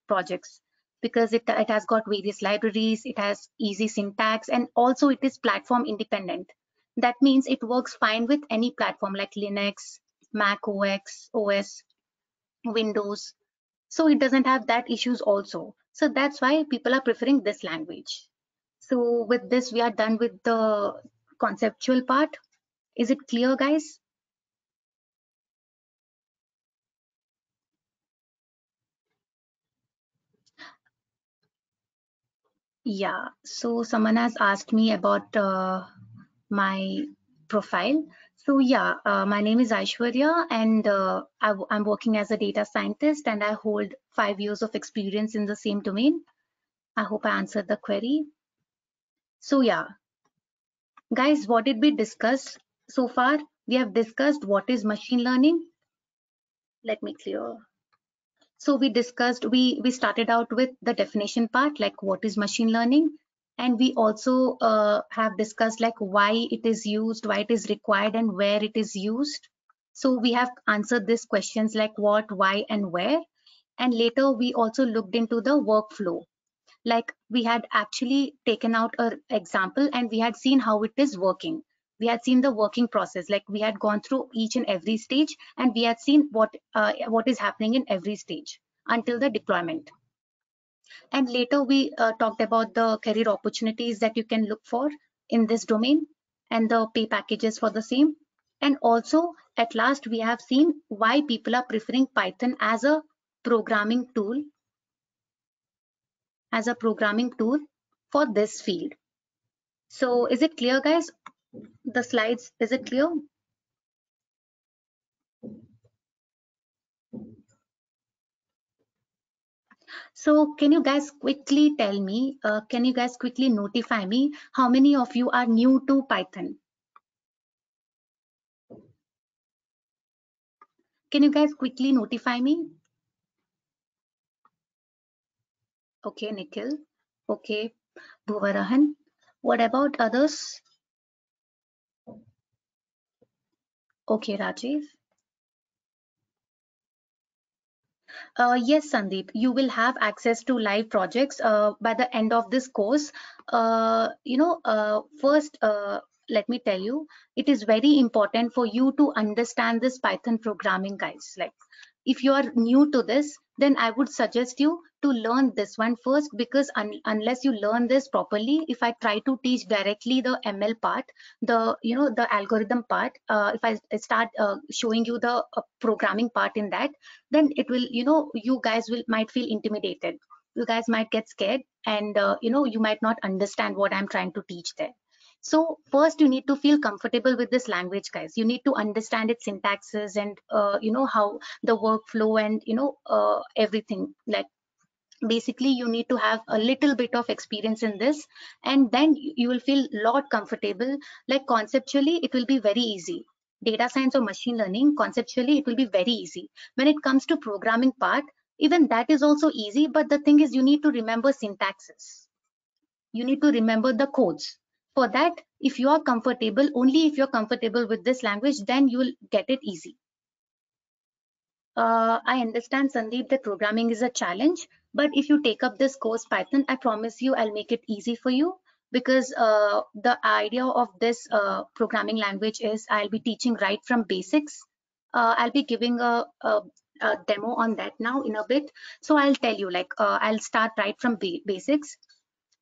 projects because it has got various libraries, it has easy syntax, and also it is platform independent. That means it works fine with any platform like Linux, Mac OS, Windows. So it doesn't have that issues also. So that's why people are preferring this language. So with this, we are done with the conceptual part. Is it clear, guys? Yeah, so someone has asked me about my profile. So yeah, my name is Aishwarya and I'm working as a data scientist and I hold 5 years of experience in the same domain. I hope I answered the query. So yeah, guys, what did we discuss so far? We have discussed what is machine learning. Let me clear. So we started out with the definition part, like what is machine learning, and we also have discussed like why it is used, why it is required, and where it is used. So we have answered these questions like what, why, and where. And later we also looked into the workflow. Like we had actually taken out an example and we had seen how it is working. We had seen the working process, like we had gone through each and every stage and we had seen what is happening in every stage until the deployment. And later we talked about the career opportunities that you can look for in this domain and the pay packages for the same. And also at last we have seen why people are preferring Python programming tool as a programming tool for this field. So is it clear, guys? The slides, is it clear? So can you guys quickly tell me, can you guys quickly notify me how many of you are new to Python? Can you guys quickly notify me? Okay, Nikhil. Okay, Bhuvarahan. What about others? Okay, Rajiv. Yes, Sandeep, you will have access to live projects by the end of this course. First, let me tell you, it is very important for you to understand this Python programming, guys. Like, if you are new to this, then I would suggest you to learn this one first, because unless you learn this properly, if I try to teach directly the ML part, the algorithm part, if I start showing you the programming part in that, then it will, you guys will might feel intimidated, you guys might get scared, and you might not understand what I'm trying to teach there. So first you need to feel comfortable with this language, guys. You need to understand its syntaxes, and how the workflow, and everything. Like, basically you need to have a little bit of experience in this, and then you will feel a lot comfortable. Like, conceptually it will be very easy. Data science or machine learning, conceptually it will be very easy. When it comes to programming part, even that is also easy, but the thing is, you need to remember syntaxes, you need to remember the codes. For that, if you are comfortable, only if you're comfortable with this language, then you will get it easy. I understand, Sandeep, that programming is a challenge, but if you take up this course Python, I promise you I'll make it easy for you, because the idea of this programming language is I'll be teaching right from basics. I'll be giving a demo on that now in a bit. So I'll tell you, like, I'll start right from basics,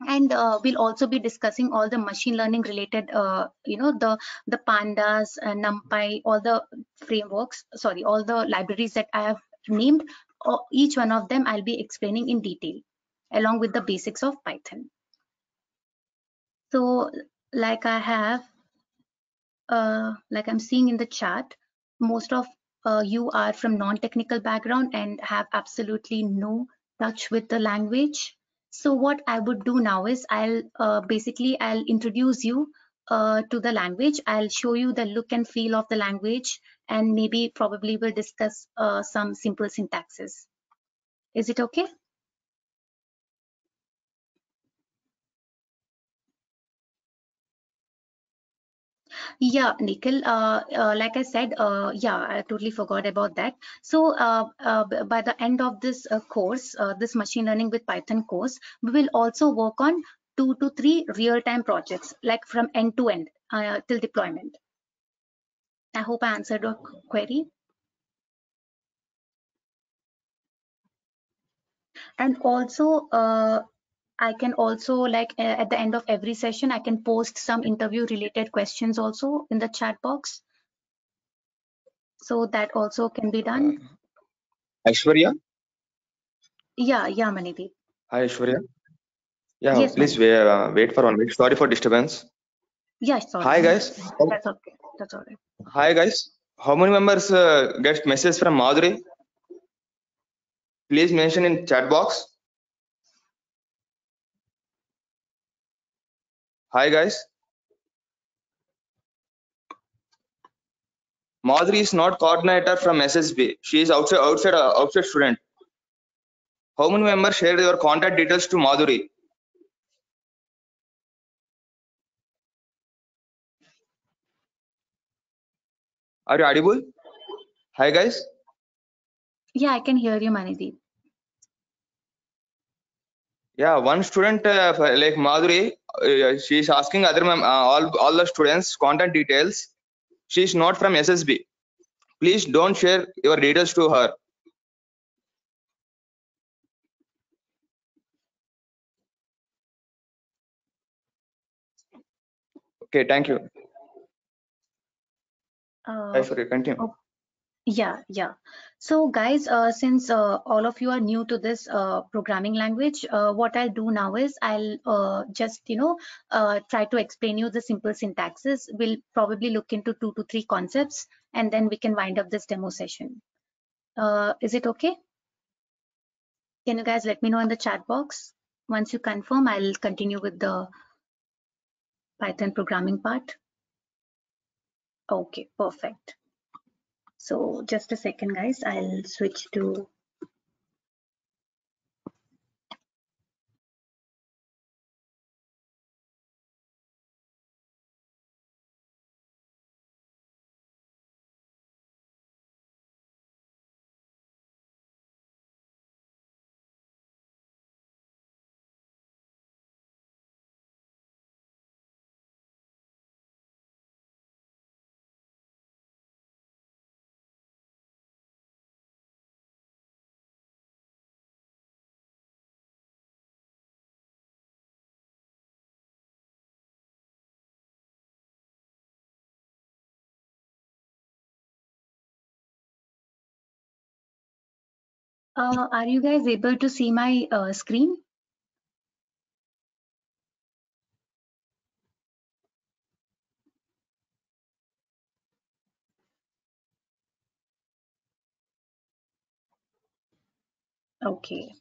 and we'll also be discussing all the machine learning related, the pandas, numpy, all the frameworks, sorry, all the libraries that I have named. Each one of them I'll be explaining in detail, along with the basics of Python. So, like I have like I'm seeing in the chat, most of you are from non-technical background and have absolutely no touch with the language. So what I would do now is I'll introduce you to the language. I'll show you the look and feel of the language, and maybe probably we'll discuss some simple syntaxes. Is it okay? Yeah, Nikhil, like I said, yeah, I totally forgot about that. So by the end of this course, this machine learning with Python course, we will also work on 2 to 3 real-time projects, like from end to end till deployment. I hope I answered your query. And also, I can also, like, at the end of every session, I can post some interview related questions also in the chat box. So that also can be done. Aishwarya? Yeah, Manideep. Hi, Aishwarya. Yeah, Yes, please Manideep. wait for 1 minute. Sorry for disturbance. Yeah, sorry, Hi, Manideep. guys. That's okay. That's all right. Hi, guys. How many members get message from Madhuri? Please mention in chat box. Hi, guys. Madhuri is not coordinator from SSB. She is outside student. How many members share your contact details to Madhuri? Are you audible? Hi, guys. Yeah, I can hear you, Manideep. Yeah, one student like Madhuri, she is asking all the students contact details. She is not from SSB. Please don't share your details to her. Okay, thank you. Aishwarya, continue. Oh, yeah. So, guys, since all of you are new to this programming language, what I'll do now is I'll just, try to explain you the simple syntaxes. We'll probably look into 2 to 3 concepts, and then we can wind up this demo session. Is it okay? Can you guys let me know in the chat box? Once you confirm, I'll continue with the Python programming part. Okay, perfect. So just a second, guys. I'll switch to Are you guys able to see my screen? Okay.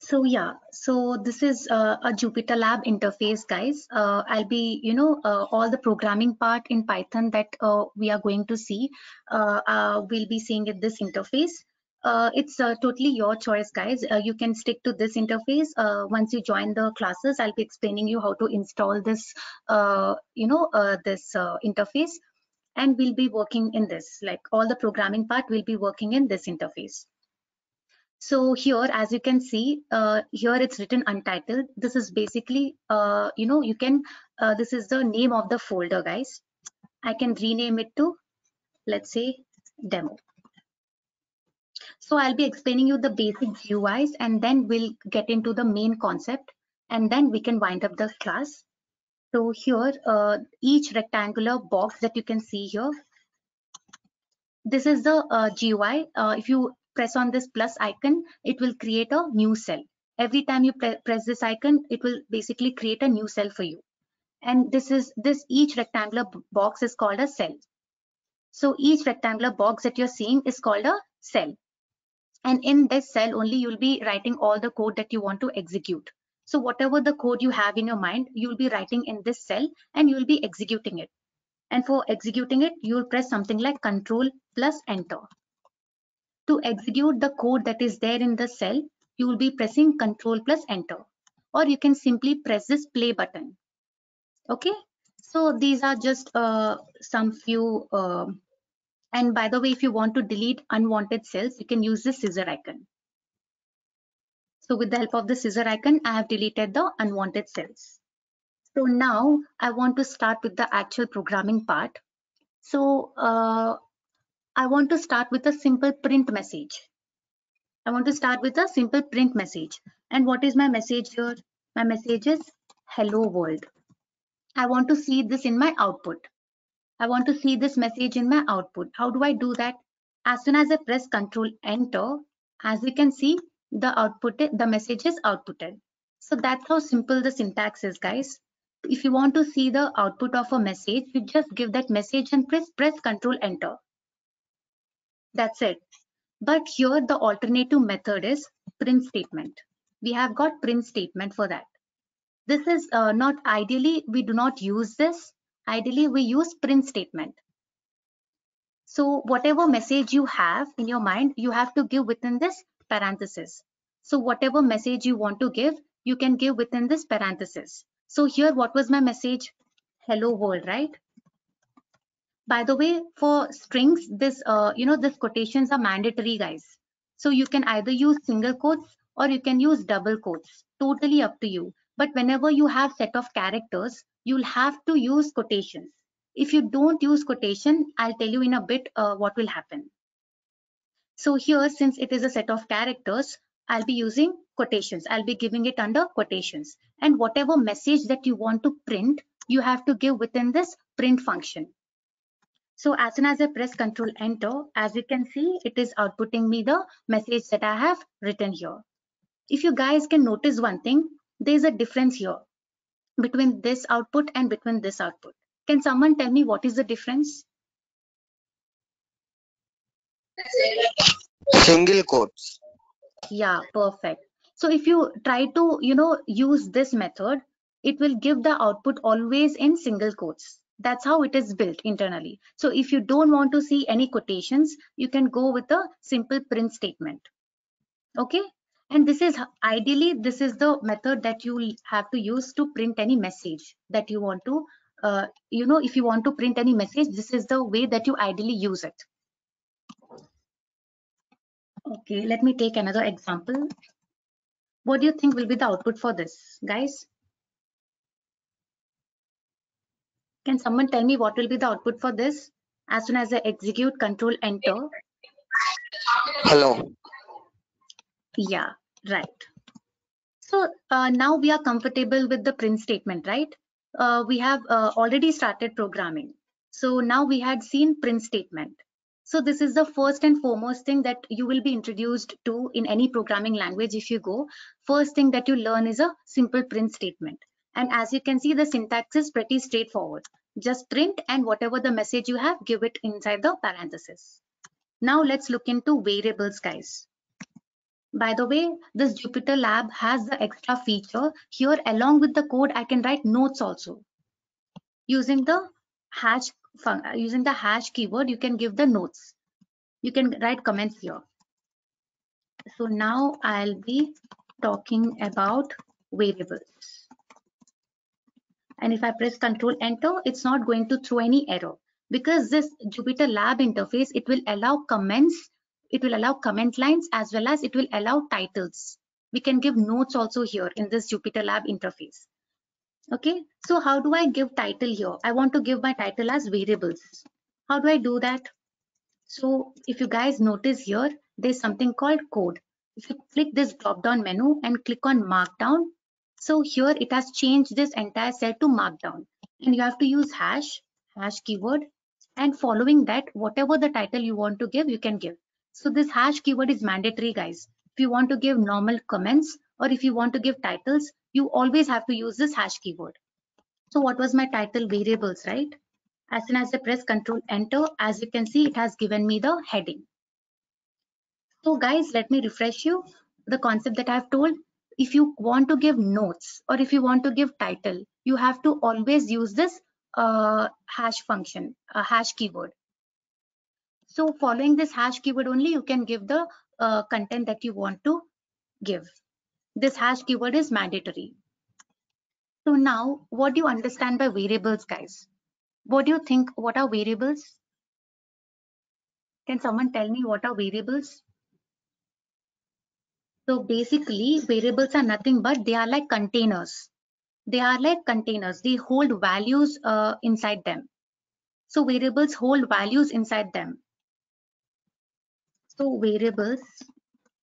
So yeah, so this is a Jupyter Lab interface, guys. I'll be, all the programming part in Python that we are going to see, we'll be seeing at this interface. It's totally your choice, guys. You can stick to this interface. Once you join the classes, I'll be explaining you how to install this, interface, and we'll be working in this. Like all the programming part will be working in this interface. So here, as you can see, here it's written untitled. This is basically, you can, this is the name of the folder, guys. I can rename it to, let's say, demo. So I'll be explaining you the basic GUIs, and then we'll get into the main concept, and then we can wind up the class. So here, each rectangular box that you can see here, this is the GUI. If you press on this plus icon, it will create a new cell. Every time you press this icon, it will basically create a new cell for you. And each rectangular box is called a cell. So each rectangular box that you're seeing is called a cell. And in this cell only, you'll be writing all the code that you want to execute. So whatever the code you have in your mind, you'll be writing in this cell and you'll be executing it. And for executing it, you'll press something like Control plus Enter. To execute the code that is there in the cell, you will be pressing Control plus Enter, or you can simply press this play button. Okay, so these are just some few. And by the way, if you want to delete unwanted cells, you can use the scissor icon. So with the help of the scissor icon, I have deleted the unwanted cells. So now I want to start with the actual programming part. So I want to start with a simple print message. I want to start with a simple print message. And what is my message here? My message is hello world. I want to see this in my output. I want to see this message in my output. How do I do that? As soon as I press Control Enter, as you can see, the message is outputted. So that's how simple the syntax is, guys. If you want to see the output of a message, you just give that message and press Control Enter. That's it. But here the alternative method is print statement. We have got print statement for that. This is not ideally, we do not use this. Ideally, we use print statement. So whatever message you have in your mind, you have to give within this parenthesis. So whatever message you want to give, you can give within this parenthesis. So here, what was my message? Hello world, right? By the way, for strings, this quotations are mandatory, guys. So you can either use single quotes or you can use double quotes. Totally up to you. But whenever you have set of characters, you'll have to use quotations. If you don't use quotation, I'll tell you in a bit what will happen. So here, since it is a set of characters, I'll be using quotations. I'll be giving it under quotations. And whatever message that you want to print, you have to give within this print function. So as soon as I press Control Enter, as you can see, it is outputting me the message that I have written here. If you guys can notice one thing, there's a difference here between this output and between this output. Can someone tell me what is the difference? Single quotes. Yeah, perfect. So if you try to, use this method, it will give the output always in single quotes. That's how it is built internally. So if you don't want to see any quotations, you can go with a simple print statement. Okay. And this is ideally, this is the method that you have to use to print any message that you want to, if you want to print any message, this is the way that you ideally use it. Okay, let me take another example. What do you think will be the output for this, guys? Can someone tell me what will be the output for this? As soon as I execute Control Enter. Hello. Yeah, right. So now we are comfortable with the print statement, right? We have already started programming. So now we had seen print statement. So this is the first and foremost thing that you will be introduced to in any programming language. If you go, first thing that you learn is a simple print statement. And as you can see, the syntax is pretty straightforward. Just print, and whatever the message you have, give it inside the parenthesis. Now let's look into variables, guys. By the way, this Jupyter Lab has the extra feature here. Along with the code, I can write notes also. Using the hash keyword, you can give the notes. You can write comments here. So now I'll be talking about variables. And if I press Control Enter, it's not going to throw any error, because this Jupyter Lab interface, it will allow comments, it will allow comment lines, as well as it will allow titles. We can give notes also here in this Jupyter Lab interface. Okay, so how do I give title here? I want to give my title as variables. How do I do that? So if you guys notice here, there's something called code. If you click this drop down menu and click on markdown, so here it has changed this entire cell to markdown, and you have to use hash keyword, and following that, whatever the title you want to give, you can give. So this hash keyword is mandatory, guys. If you want to give normal comments, or if you want to give titles, you always have to use this hash keyword. So what was my title? Variables, right? As soon as I press Control Enter, as you can see, it has given me the heading. So guys, let me refresh you the concept that I've told. If you want to give notes, or if you want to give title, you have to always use this hash function, hash keyword. So following this hash keyword only, you can give the content that you want to give. This hash keyword is mandatory. So now, what do you understand by variables, guys? What do you think? What are variables? Can someone tell me what are variables? So basically, variables are nothing but they are like containers. They are like containers. They hold values inside them. So variables hold values inside them. So variables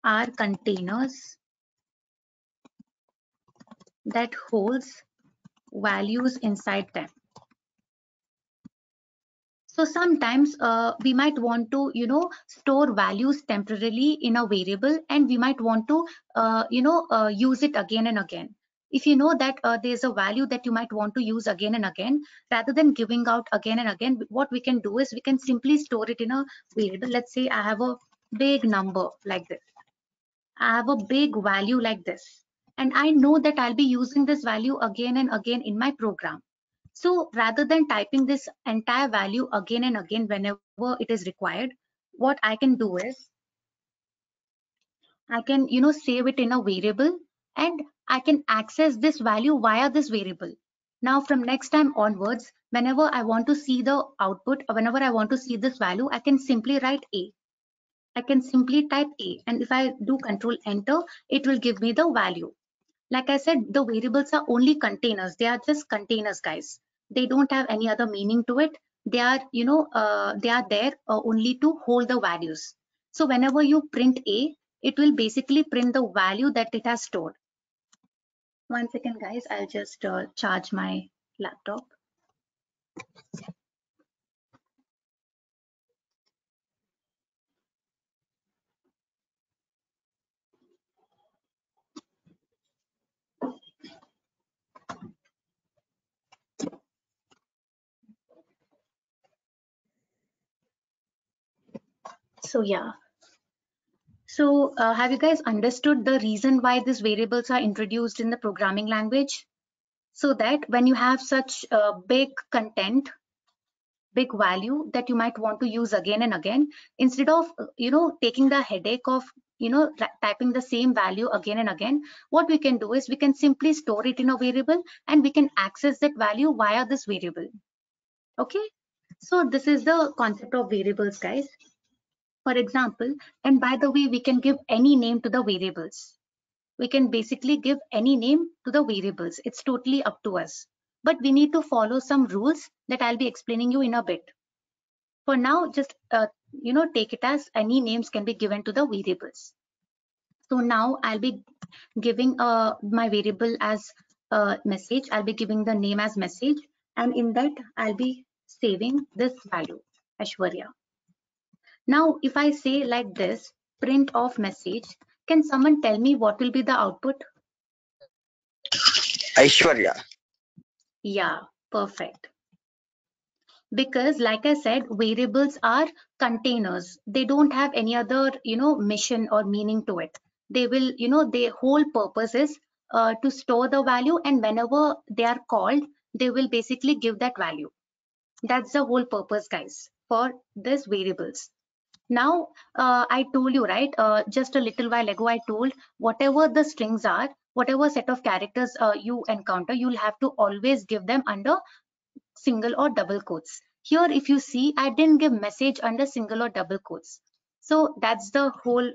are containers that holds values inside them. So sometimes we might want to, store values temporarily in a variable, and we might want to, use it again and again. If you know that there's a value that you might want to use again and again, rather than giving out again and again, what we can do is we can simply store it in a variable. Let's say I have a big number like this. I have a big value like this, and I know that I'll be using this value again and again in my program. So rather than typing this entire value again and again whenever it is required, what I can do is I can, save it in a variable, and I can access this value via this variable. Now from next time onwards, whenever I want to see the output, or whenever I want to see this value, I can simply write A. I can simply type A, and if I do Control Enter, it will give me the value. Like I said, the variables are only containers. They are just containers, guys. They don't have any other meaning to it. They are, they are there only to hold the values. So whenever you print A, it will basically print the value that it has stored. 1 second, guys. I'll just charge my laptop. So yeah. So have you guys understood the reason why these variables are introduced in the programming language? So that when you have such big content, big value that you might want to use again and again, instead of taking the headache of typing the same value again and again, what we can do is we can simply store it in a variable, and we can access that value via this variable. Okay, so this is the concept of variables, guys. For example, and by the way, we can give any name to the variables. We can basically give any name to the variables. It's totally up to us, but we need to follow some rules that I'll be explaining you in a bit. For now, just take it as any names can be given to the variables. So now I'll be giving my variable as a message. I'll be giving the name as message, and in that I'll be saving this value, Ashwarya. Now, if I say like this, print of message, can someone tell me what will be the output? Aishwarya. Yeah, perfect. Because like I said, variables are containers. They don't have any other, mission or meaning to it. They will, their whole purpose is to store the value, and whenever they are called, they will basically give that value. That's the whole purpose, guys, for these variables. Now, I told you, right? Just a little while ago, I told whatever the strings are, whatever set of characters you encounter, you'll have to always give them under single or double quotes. Here, if you see, I didn't give message under single or double quotes. So that's the whole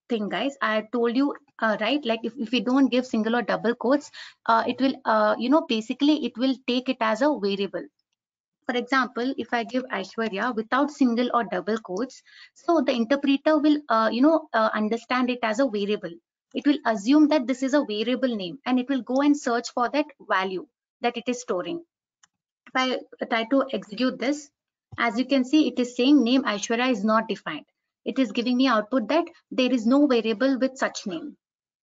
thing, guys. I told you, right? Like if we don't give single or double quotes, it will, basically it will take it as a variable. For example, if I give Aishwarya without single or double quotes, so the interpreter will, understand it as a variable. It will assume that this is a variable name, and it will go and search for that value that it is storing. If I try to execute this, as you can see, it is saying name Aishwarya is not defined. It is giving me output that there is no variable with such name.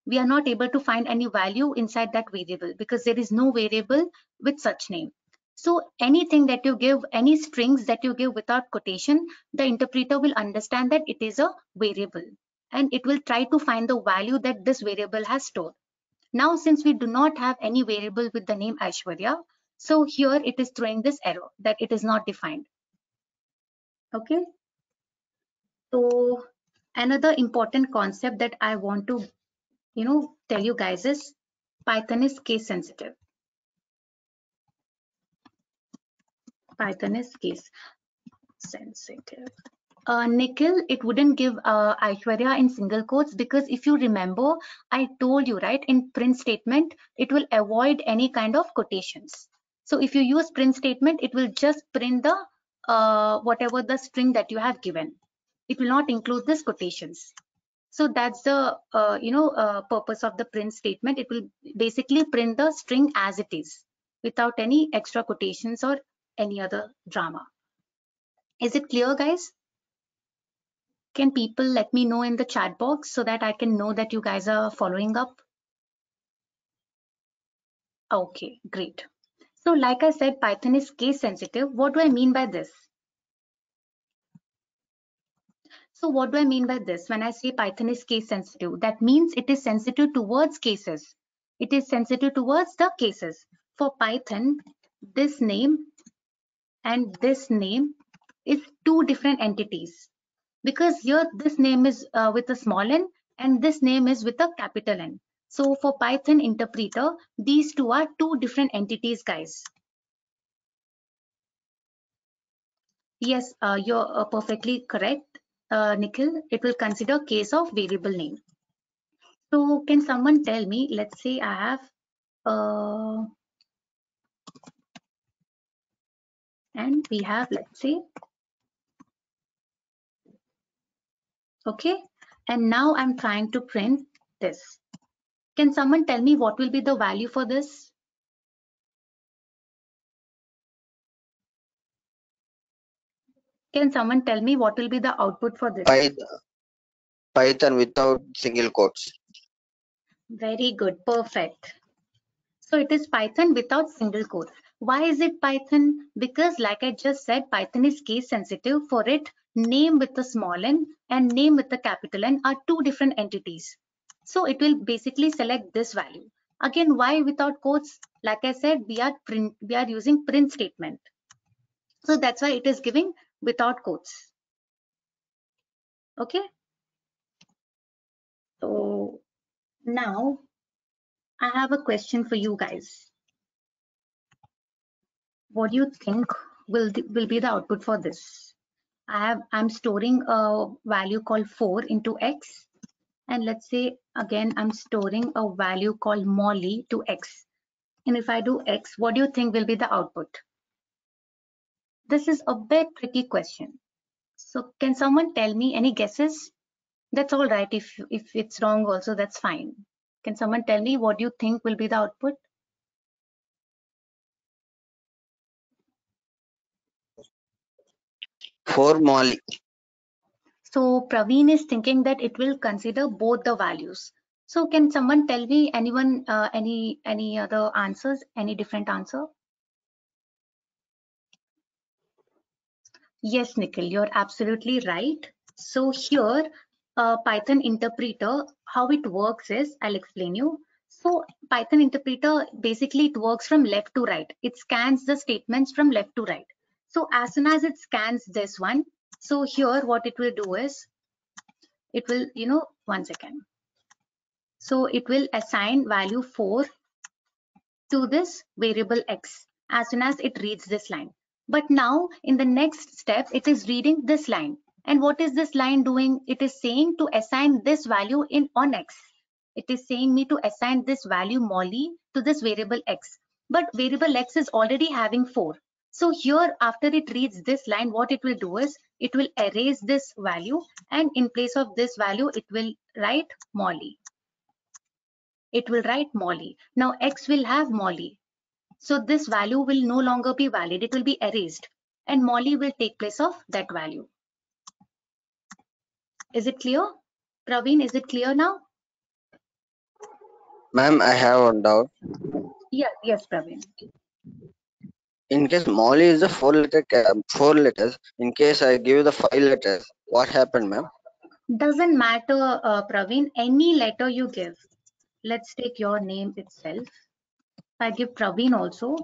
We are not able to find any value inside that variable because there is no variable with such name. So anything that you give, any strings that you give without quotation, the interpreter will understand that it is a variable, and it will try to find the value that this variable has stored. Now, since we do not have any variable with the name Aishwarya, so here it is throwing this error that it is not defined. Okay. So another important concept that I want to, tell you guys is Python is case sensitive. Python is case sensitive. Nikhil, it wouldn't give Aishwarya in single quotes because if you remember, I told you, right, in print statement, it will avoid any kind of quotations. So if you use print statement, it will just print the whatever the string that you have given. It will not include this quotations. So that's the purpose of the print statement. It will basically print the string as it is without any extra quotations or any other drama. Is it clear, guys? Can people let me know in the chat box so that I can know that you guys are following up? Okay, great. So like I said, Python is case sensitive. What do I mean by this? So what do I mean by this? When I say Python is case sensitive, that means it is sensitive towards cases. It is sensitive towards the cases. For Python, this name and this name is two different entities. Because here this name is with a small n and this name is with a capital N. So for Python interpreter, these two are two different entities, guys. Yes, you're perfectly correct, Nikhil. It will consider case of variable name. So can someone tell me, let's say I have, and we have, let's say, okay. And now I'm trying to print this. Can someone tell me what will be the value for this? Can someone tell me what will be the output for this? Python without single quotes. Very good, perfect. So it is Python without single quotes. Why is it Python? Because like I just said, Python is case sensitive. For it, name with a small n and name with a capital N are two different entities. So it will basically select this value. Again, why without quotes? Like I said, we are using print statement. So that's why it is giving without quotes. Okay. So now I have a question for you guys. What do you think will be the output for this? I'm storing a value called 4 into x, and let's say again I'm storing a value called Molly to x. And if I do x, what do you think will be the output? This is a bit tricky question. So can someone tell me any guesses? That's all right. If it's wrong also, that's fine. Can someone tell me what do you think will be the output? For Molly. So Praveen is thinking that it will consider both the values. So can someone tell me, anyone, any other answers, any different answer? Yes, Nikhil, you're absolutely right. So here, Python interpreter, how it works is, I'll explain you. So Python interpreter, basically it works from left to right. It scans the statements from left to right. So as soon as it scans this one, so here what it will do is, it will, one second. So it will assign value 4 to this variable x as soon as it reads this line. But now in the next step, it is reading this line. And what is this line doing? It is saying to assign this value on x. It is saying me to assign this value Molly to this variable x. But variable x is already having 4. So here, after it reads this line, what it will do is, it will erase this value, and in place of this value, it will write Molly. It will write Molly. Now x will have Molly. So this value will no longer be valid. It will be erased, and Molly will take place of that value. Is it clear? Praveen, is it clear now? Ma'am, I have one doubt. Yes, Praveen. In case Molly is the four letters, in case I give the 5 letters, what happened, ma'am? Doesn't matter, Praveen, any letter you give. Let's take your name itself. If I give Praveen also,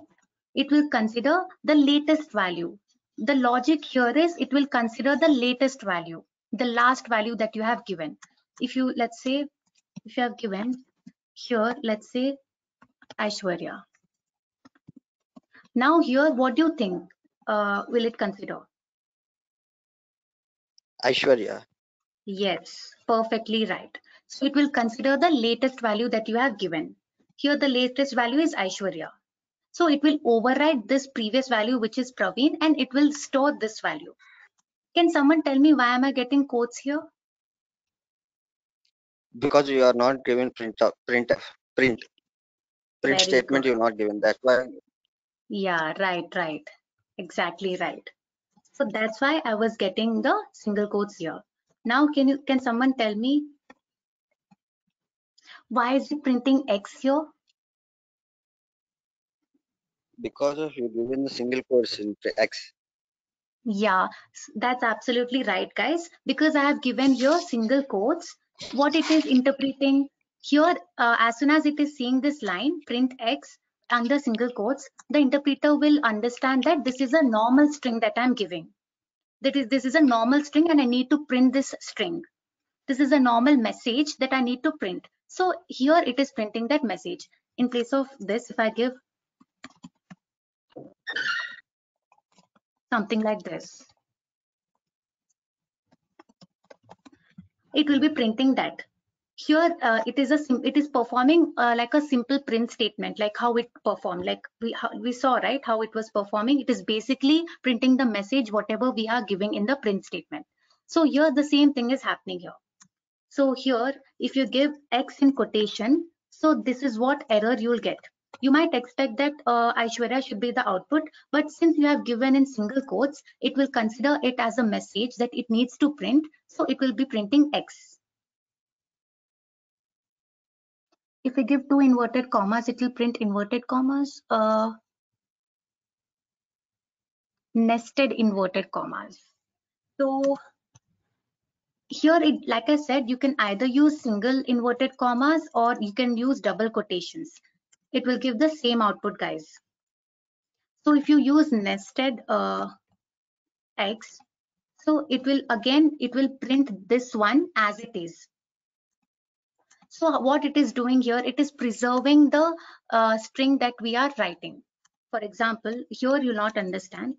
it will consider the latest value. The logic here is, it will consider the latest value, the last value that you have given. If you, let's say, if you have given here, let's say Aishwarya. Now here, what do you think will it consider? Aishwarya. Yes, perfectly right. So it will consider the latest value that you have given. Here the latest value is Aishwarya. So it will override this previous value, which is Praveen, and it will store this value. Can someone tell me why am I getting quotes here? Because you are not given print Very statement, good. you're not given. That's why. Yeah, right. Exactly right. So that's why I was getting the single quotes here. Now can someone tell me why is it printing X here? Because of you given the single quotes in X. Yeah, that's absolutely right, guys. Because I have given here single quotes, what it is interpreting here, as soon as it is seeing this line, print X under single quotes, the interpreter will understand that this is a normal string that I'm giving. This is a normal string, and I need to print this string. This is a normal message that I need to print. So here it is printing that message. In place of this, if I give something like this, it will be printing that. Here it is performing like a simple print statement, like how it performed, like we saw, right, how it was performing. It is basically printing the message whatever we are giving in the print statement. So here the same thing is happening here. So here, if you give X in quotation, so this is what error you'll get. You might expect that Aishwarya should be the output, but since you have given in single quotes, it will consider it as a message that it needs to print. So it will be printing X. If we give two inverted commas, it will print inverted commas, nested inverted commas. So here, like I said, you can either use single inverted commas or you can use double quotations. It will give the same output, guys. So if you use nested X, so it will print this one as it is. So what it is doing here, it is preserving the string that we are writing. For example, here you'll not understand.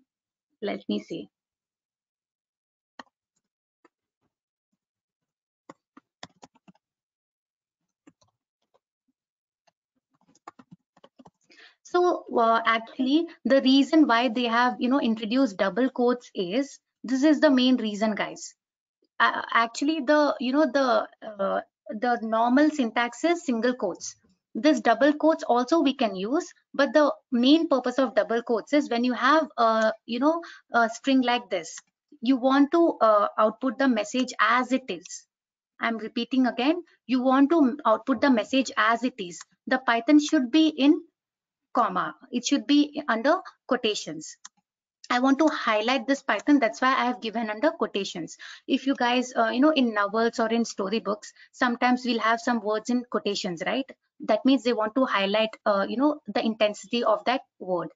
Let me see. So actually, the reason why they have introduced double quotes is, this is the main reason, guys. Actually, the normal syntax is single quotes. This double quotes also we can use, but the main purpose of double quotes is when you have a string like this. you want to output the message as it is. I'm repeating again, you want to output the message as it is. The Python should be in comma. It should be under quotations. I want to highlight this Python. That's why I have given under quotations. If you guys, in novels or in storybooks, sometimes we'll have some words in quotations, right? That means they want to highlight, the intensity of that word.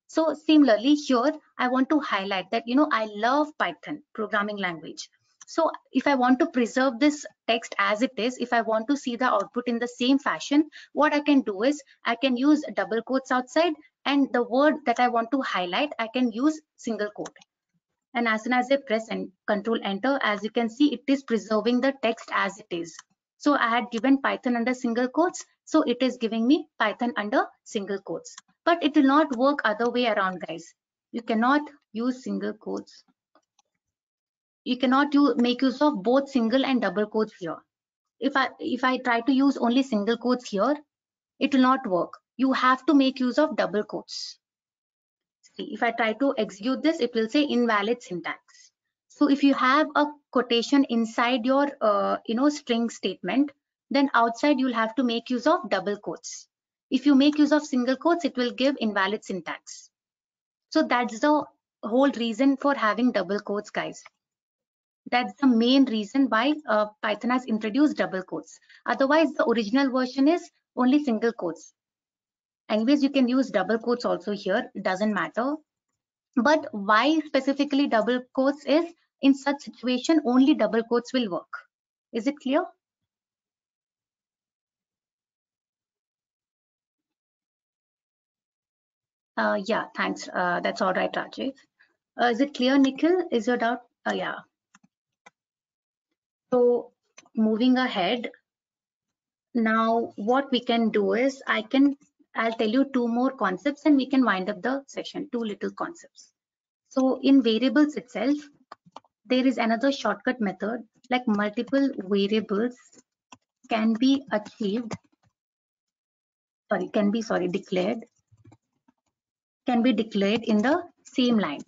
So similarly here, I want to highlight that, I love Python programming language. So if I want to preserve this text as it is, if I want to see the output in the same fashion, what I can do is I can use double quotes outside, and the word that I want to highlight, I can use single quote. And as soon as I press and control enter, as you can see, it is preserving the text as it is. So I had given Python under single quotes, so it is giving me Python under single quotes. But it will not work other way around, guys. You cannot use single quotes. You cannot make use of both single and double quotes here. If I try to use only single quotes here, it will not work. You have to make use of double quotes. See, if I try to execute this, it will say invalid syntax. So if you have a quotation inside your string statement, then outside you'll have to make use of double quotes. If you make use of single quotes, it will give invalid syntax. So that's the whole reason for having double quotes, guys. That's the main reason why Python has introduced double quotes. Otherwise, the original version is only single quotes. Anyways, you can use double quotes also here, it doesn't matter. But why specifically double quotes is, in such situation, only double quotes will work. Is it clear? Yeah, thanks. That's all right, Rajiv. Is it clear, Nikhil? Is your doubt? Yeah. So moving ahead, now what we can do is I'll tell you two more concepts and we can wind up the session, two little concepts. So in variables itself, there is another shortcut method, like multiple variables can be declared in the same line.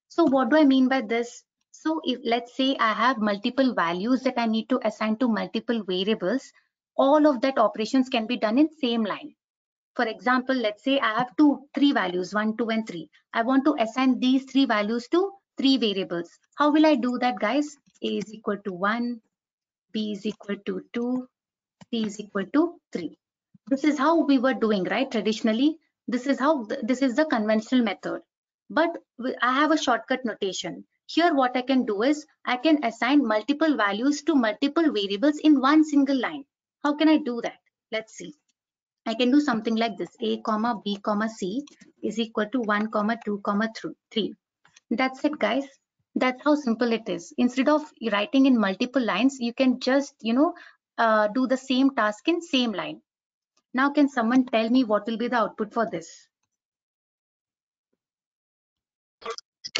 So what do I mean by this? So if, let's say, I have multiple values that I need to assign to multiple variables, all of that operations can be done in same line. For example, let's say I have three values, 1, 2, and 3. I want to assign these three values to three variables. How will I do that, guys? A is equal to 1, B is equal to 2, C is equal to 3. This is how we were doing, right? Traditionally, this is the conventional method. But I have a shortcut notation. Here, what I can do is I can assign multiple values to multiple variables in one single line. How can I do that? Let's see. I can do something like this: A comma B comma C is equal to 1 comma 2 comma 3. That's it, guys. That's how simple it is. Instead of writing in multiple lines, you can just do the same task in same line. Now, can someone tell me what will be the output for this?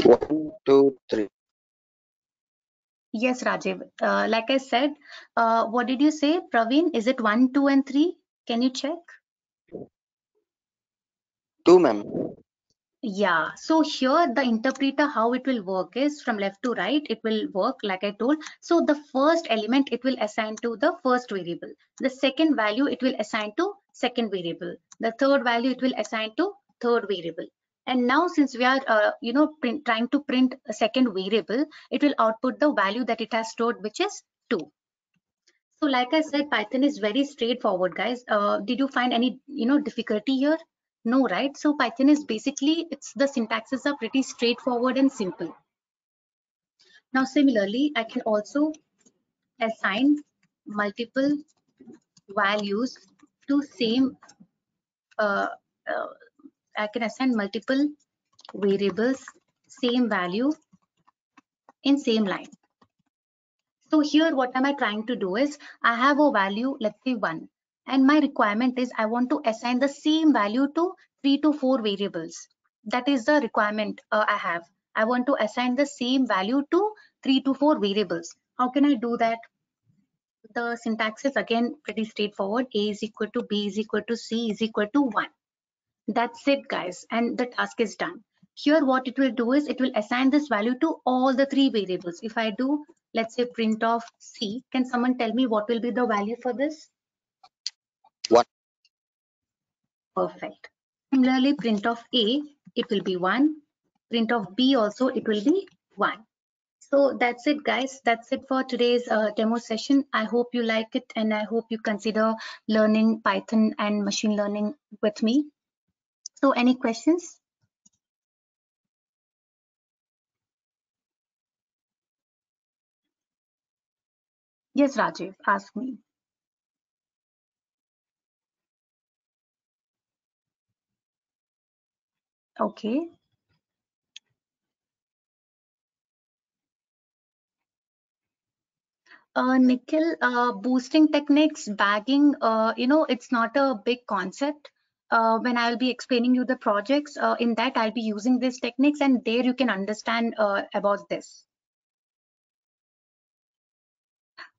1, 2, 3. Yes, Rajiv. Like I said, what did you say, Praveen? Is it 1, 2, and 3? Can you check? 2, ma'am. Yeah, so here the interpreter, how it will work is from left to right, it will work like I told. So the first element it will assign to the first variable. The second value it will assign to second variable. The third value it will assign to third variable. And now since we are trying to print a second variable, it will output the value that it has stored, which is 2. So like I said, Python is very straightforward, guys. Did you find any difficulty here? No, right? So Python is basically, the syntaxes are pretty straightforward and simple. Now similarly, I can also assign multiple values to same I can assign multiple variables same value in same line. So here what am I trying to do is I have a value, let's say 1, and my requirement is I want to assign the same value to 3 to 4 variables. That is the requirement I have. I want to assign the same value to 3 to 4 variables. How can I do that? The syntax is again pretty straightforward. A is equal to B is equal to C is equal to 1. That's it, guys, and the task is done. Here, what it will do is it will assign this value to all the three variables. If I do, let's say print of C, can someone tell me what will be the value for this? What? Perfect. Similarly, print of A, it will be 1. Print of B also, it will be 1. So that's it, guys. That's it for today's demo session. I hope you like it, and I hope you consider learning Python and machine learning with me. So any questions? Yes, Rajiv, ask me. Okay. Nikhil, boosting techniques, bagging, it's not a big concept. When I'll be explaining you the projects, in that I'll be using these techniques, and there you can understand about this.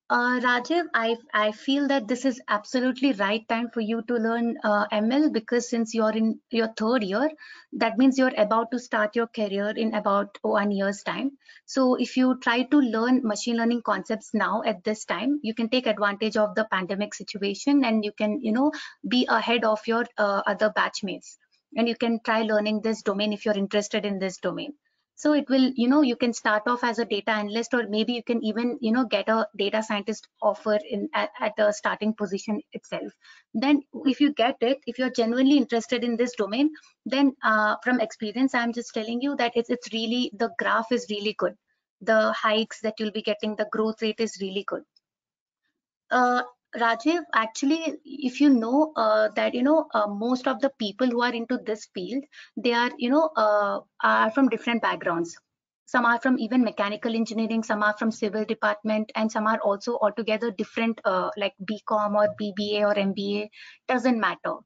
Rajiv, I feel that this is absolutely right time for you to learn ML, because since you're in your third year, that means you're about to start your career in about 1 year's time. So if you try to learn machine learning concepts now at this time, you can take advantage of the pandemic situation, and you can, be ahead of your other batchmates. And you can try learning this domain if you're interested in this domain. So it will, you can start off as a data analyst, or maybe you can even, get a data scientist offer at a starting position itself. Then if you get it, if you're genuinely interested in this domain, then from experience, I'm just telling you that it's really, the graph is really good. The hikes that you'll be getting, the growth rate is really good. Rajiv, actually, if you know that most of the people who are into this field, they are are from different backgrounds. Some are from even mechanical engineering, some are from civil department, and some are also altogether different, like BCom or BBA or MBA. Doesn't matter.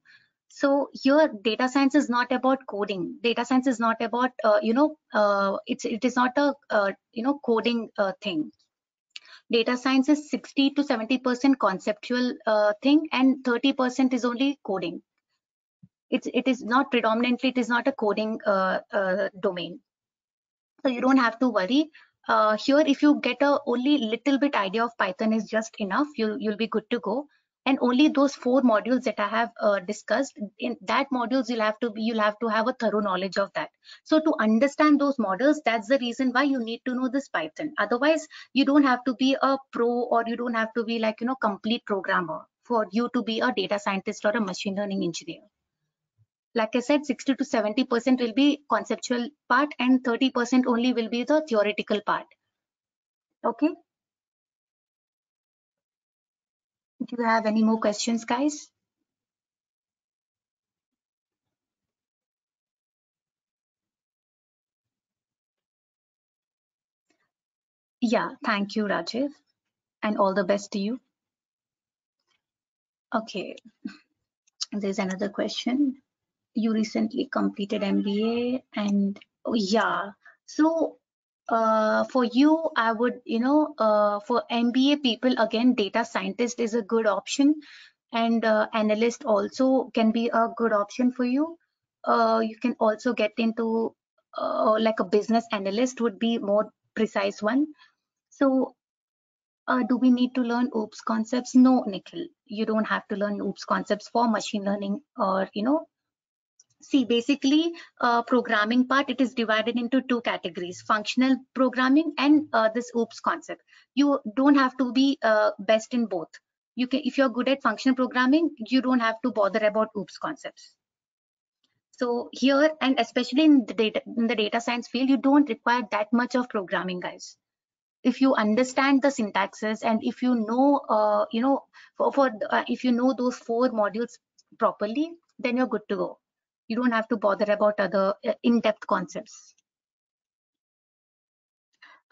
So here, data science is not about coding. Data science is not about it is not a coding thing. Data science is 60 to 70% conceptual thing, and 30% is only coding. It is not predominantly, it is not a coding domain. So you don't have to worry. Here, if you get a only little bit idea of Python is just enough. You'll be good to go. And only those 4 modules that I have discussed, in that modules you'll have to have a thorough knowledge of that. So to understand those models, that's the reason why you need to know this Python. Otherwise, you don't have to be a pro, or you don't have to be like complete programmer for you to be a data scientist or a machine learning engineer. Like I said, 60 to 70% will be conceptual part, and 30% only will be the theoretical part. Okay. Do you have any more questions, guys? Yeah, thank you, Rajiv, and all the best to you. Okay, there's another question. You recently completed MBA, and oh, yeah. So for you, I would, for MBA people, again, data scientist is a good option, and analyst also can be a good option for you. You can also get into like a business analyst would be more precise one. So do we need to learn OOPS concepts? No, Nikhil, you don't have to learn OOPS concepts for machine learning, or see, basically, programming part, it is divided into 2 categories: functional programming and this OOPS concept. You don't have to be best in both. You can, if you're good at functional programming, you don't have to bother about OOPS concepts. So here, and especially in the data science field, you don't require that much of programming, guys. If you understand the syntaxes, and if you know, if you know those 4 modules properly, then you're good to go. You don't have to bother about other in-depth concepts.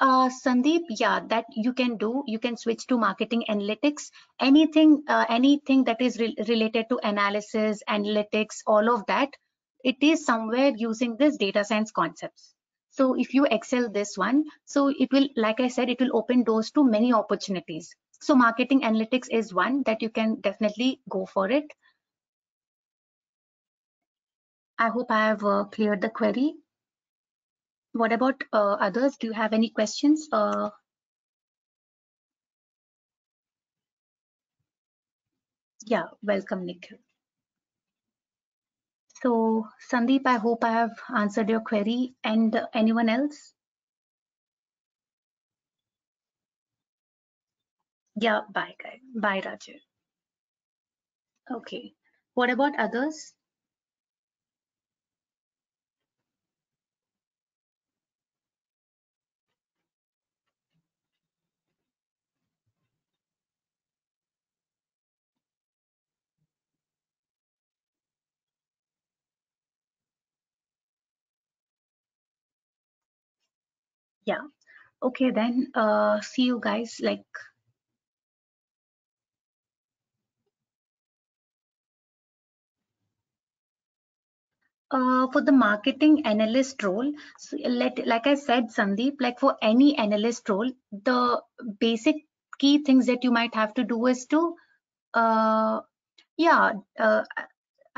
Sandeep, yeah, that you can do. You can switch to marketing analytics. Anything that is related to analysis, analytics, all of that, it is somewhere using this data science concepts. So if you excel this one, so it will, like I said, it will open doors to many opportunities. So marketing analytics is one that you can definitely go for it. I hope I have cleared the query. What about others? Do you have any questions? Yeah, welcome, Nikhil. So, Sandeep, I hope I have answered your query. And anyone else? Yeah, bye, guys. Bye, Raju. Okay. What about others? Yeah. Okay, then see you guys like for the marketing analyst role. So like I said, Sandeep, like for any analyst role, the basic key things that you might have to do is to uh, yeah,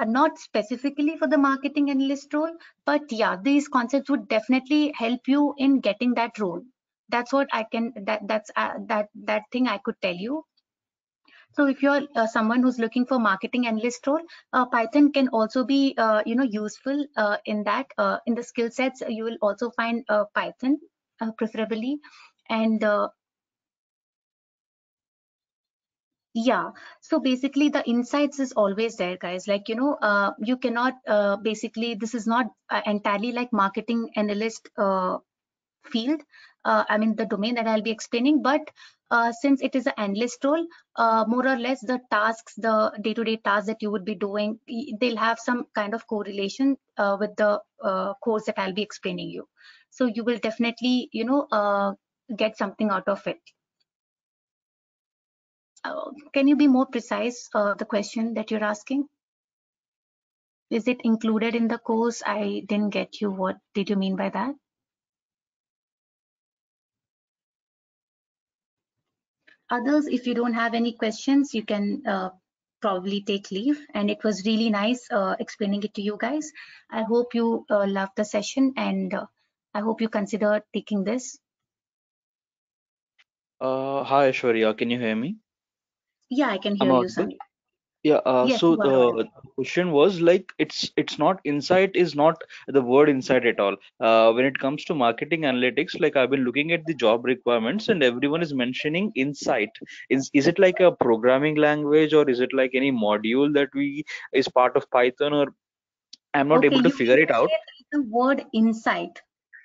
not specifically for the marketing analyst role, but yeah, these concepts would definitely help you in getting that role. That's what I can, that thing I could tell you. So if you're someone who's looking for marketing analyst role, Python can also be, useful in that. In the skill sets, you will also find Python preferably. And yeah, so basically the insights is always there, guys. Like, you cannot basically, this is not entirely like marketing analyst field. I mean, the domain that I'll be explaining, but since it is an analyst role, more or less the tasks, the day-to-day tasks that you would be doing, they'll have some kind of correlation with the course that I'll be explaining you. So you will definitely, get something out of it. Can you be more precise, the question that you're asking? Is it included in the course? I didn't get you. What did you mean by that? Others, if you don't have any questions, you can probably take leave. And it was really nice explaining it to you guys. I hope you loved the session, and I hope you consider taking this. Hi, Aishwarya. Can you hear me? Yeah, I can I'm hear you, audible? Sandeep. Yeah. Yes, So you are the audible. question was like it's not insight is not the word insight at all. When it comes to marketing analytics, like I've been looking at the job requirements and everyone is mentioning insight. Is it like a programming language or is it like any module that we is part of Python or I'm not Okay, able to you figure mean it to out. say the word insight?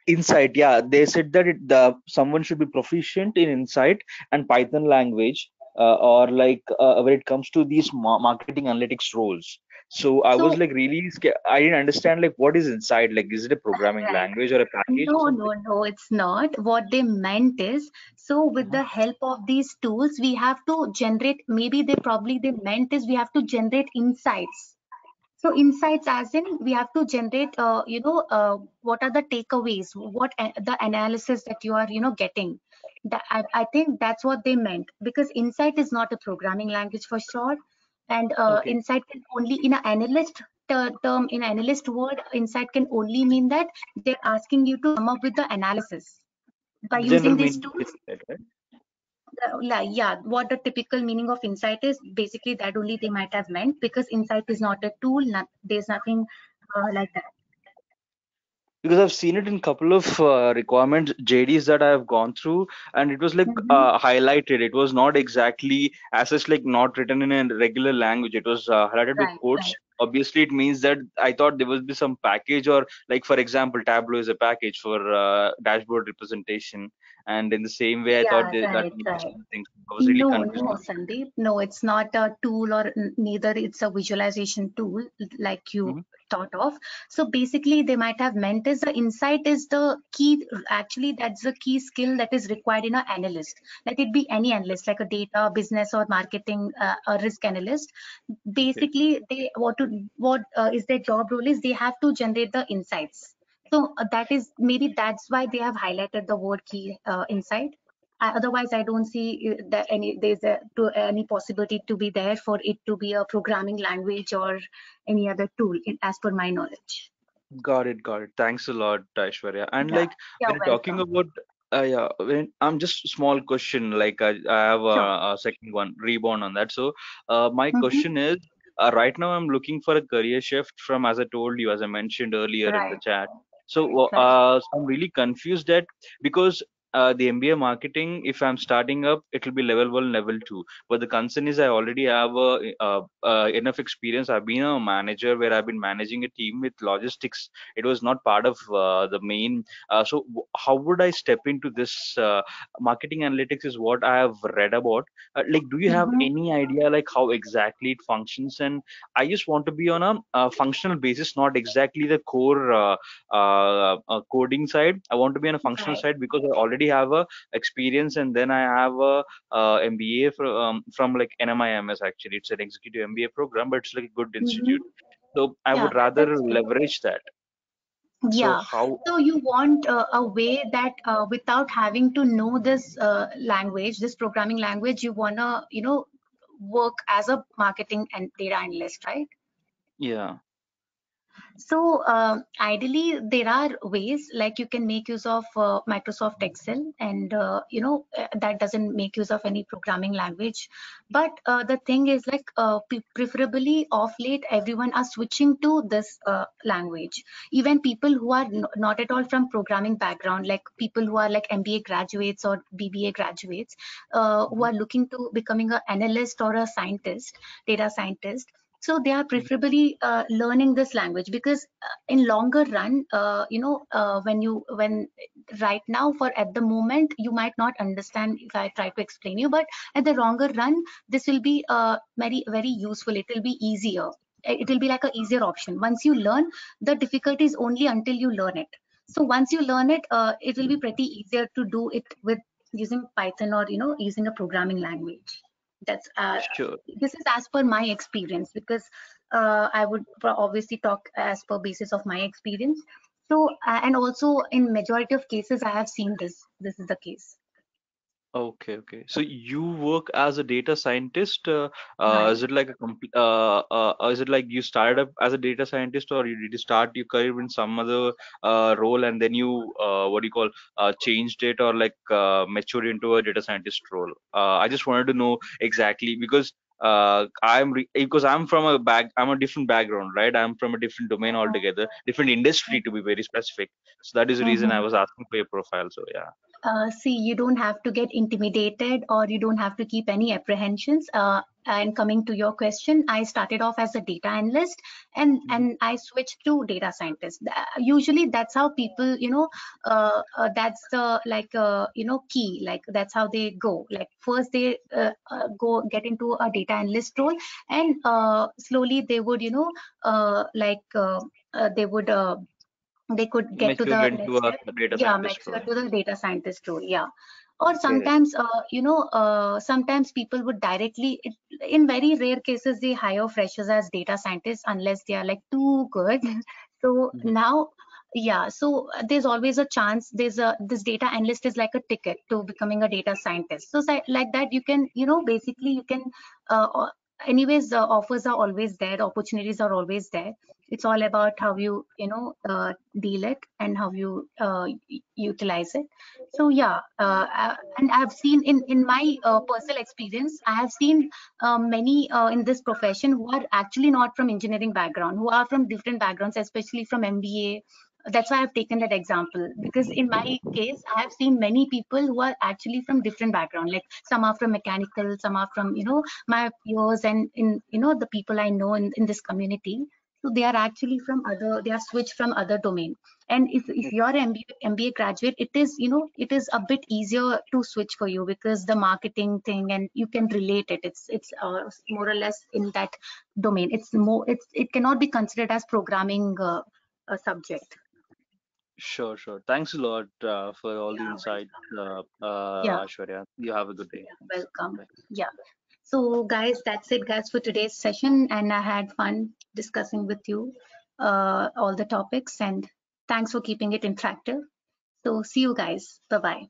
Insight, yeah, they said that someone should be proficient in Insight and Python language, or like when it comes to these marketing analytics roles. So I was So, like really scared. I didn't understand like what is Insight. Like, is it a programming right. language or a package or No, something? no, no, it's not. What they meant is, so with Uh-huh. the help of these tools, we have to generate, maybe they meant is we have to generate insights. So insights as in we have to generate, what are the takeaways, the analysis that you are, getting. I think that's what they meant, because insight is not a programming language for sure. And Okay. insight can only, in an analyst term, in analyst word, insight can only mean that they're asking you to come up with the analysis by The general using these meaning tools. is that, right? Yeah, what the typical meaning of insight is, basically that only they might have meant, because insight is not a tool. There's nothing like that. Because I've seen it in couple of requirements JDs that I have gone through, and it was like Mhm. highlighted. It was not exactly as such like not written in a regular language. It was highlighted with Right, quotes. right. Obviously, it means that I thought there would be some package, or like for example, Tableau is a package for dashboard representation, and in the same way, I thought Yeah, that right, would be right. something. I was really No, confused. no, Sandeep. No, it's not a tool, or neither it's a visualization tool like you Mm-hmm. thought of. So basically, they might have meant is the insight is the key. Actually, that's the key skill that is required in an analyst. Let it be any analyst, like a data, business, or marketing, a risk analyst. Okay. Basically, what is their job role is they have to generate the insights. So that is, maybe that's why they have highlighted the word key, insight. Otherwise, I don't see that any possibility to be there for it to be a programming language or any other tool, as per my knowledge. Got it, got it. Thanks a lot, Aishwarya. And Yeah, like when you're you're talking welcome. about, yeah, when I'm just small question, like I have Sure. a second one, rebound on that. So, my Mm-hmm. question is, right now I'm looking for a career shift from, as I told you, as I mentioned earlier in the Right, chat. So, right. I'm really confused that because the MBA marketing, if I'm starting up, it will be level 1, level 2. But the concern is I already have enough experience. I've been a manager where I've been managing a team with logistics. It was not part of the main. How would I step into this? Marketing analytics is what I have read about. Like, do you have Mm-hmm. any idea like how exactly it functions? And I just want to be on a functional basis, not exactly the core coding side. I want to be on a functional Right. side because I already have a experience, and then I have a MBA from like NMIMS. Actually, it's an executive MBA program, but it's like a good Mm-hmm. institute. So I Yeah, would rather that's good. leverage that. So Yeah. how? So you want a way that without having to know this language, this programming language, you wanna, work as a marketing and data analyst, right? Yeah, So ideally, there are ways like you can make use of Microsoft Excel, and that doesn't make use of any programming language. But the thing is, like preferably off late, everyone are switching to this language. Even people who are not at all from programming background, like people who are like MBA graduates or BBA graduates, who mhm, are looking to becoming an analyst or a scientist, data scientist, so they are mhm, preferably learning this language because in longer run, when right now for at the moment you might not understand if I try to explain you, but at the longer run this will be very very useful. It will be easier. It will be like a easier option. Once you learn, the difficulty is only until you learn it. So once you learn it, it will be pretty easier to do it with using Python or using a programming language. That's sure. this is as per my experience because I would obviously talk as per basis of my experience. So and also in majority of cases I have seen this is the case. Okay, okay. So you work as a data scientist. Right. Is it like is it like you started up as a data scientist, or you did you start your career in some other role and then you what do you call changed it, or like matured into a data scientist role? I just wanted to know exactly because because I'm a different background, right? I'm from a different domain altogether, different industry to be very specific. So that is the reason I Mhm. was asking for your profile. So yeah. See, you don't have to get intimidated or you don't have to keep any apprehensions. And coming to your question, I started off as a data analyst Mhm. and I switched to data scientist. Usually that's how people, that's the like, key, like that's how they go. Like first they go get into a data analyst role and slowly they would, they would they could get to Mature the into next a step. data Yeah, scientist mature role. to the data scientist role. Yeah. Or Get it. sometimes sometimes people would directly in very rare cases they hire freshers as data scientists unless they are like too good. So Mhm. now, yeah, so there's always a chance. There's a this data analyst is like a ticket to becoming a data scientist. So like that you can, basically you can anyways the offers are always there, opportunities are always there. It's all about how you deal it and how you utilize it. So yeah, and I've seen in my personal experience, I have seen many in this profession who are actually not from engineering background, who are from different backgrounds, especially from MBA. That's why I've taken that example, because in my case I have seen many people who are actually from different background, like some are from mechanical, some are from my peers, and in the people I know in this community. So they are actually from other, they are switched from other domain. And if you're an MBA graduate, it is it is a bit easier to switch for you because the marketing thing and you can relate it. It's more or less in that domain. It's more, it cannot be considered as programming a subject. Sure, sure. Thanks a lot for all the Yeah, insight, welcome. Yeah, Aishwarya. You have a good day. welcome. Bye. Yeah. So guys, that's it guys for today's session, and I had fun discussing with you all the topics, and thanks for keeping it interactive. So see you guys. Bye bye.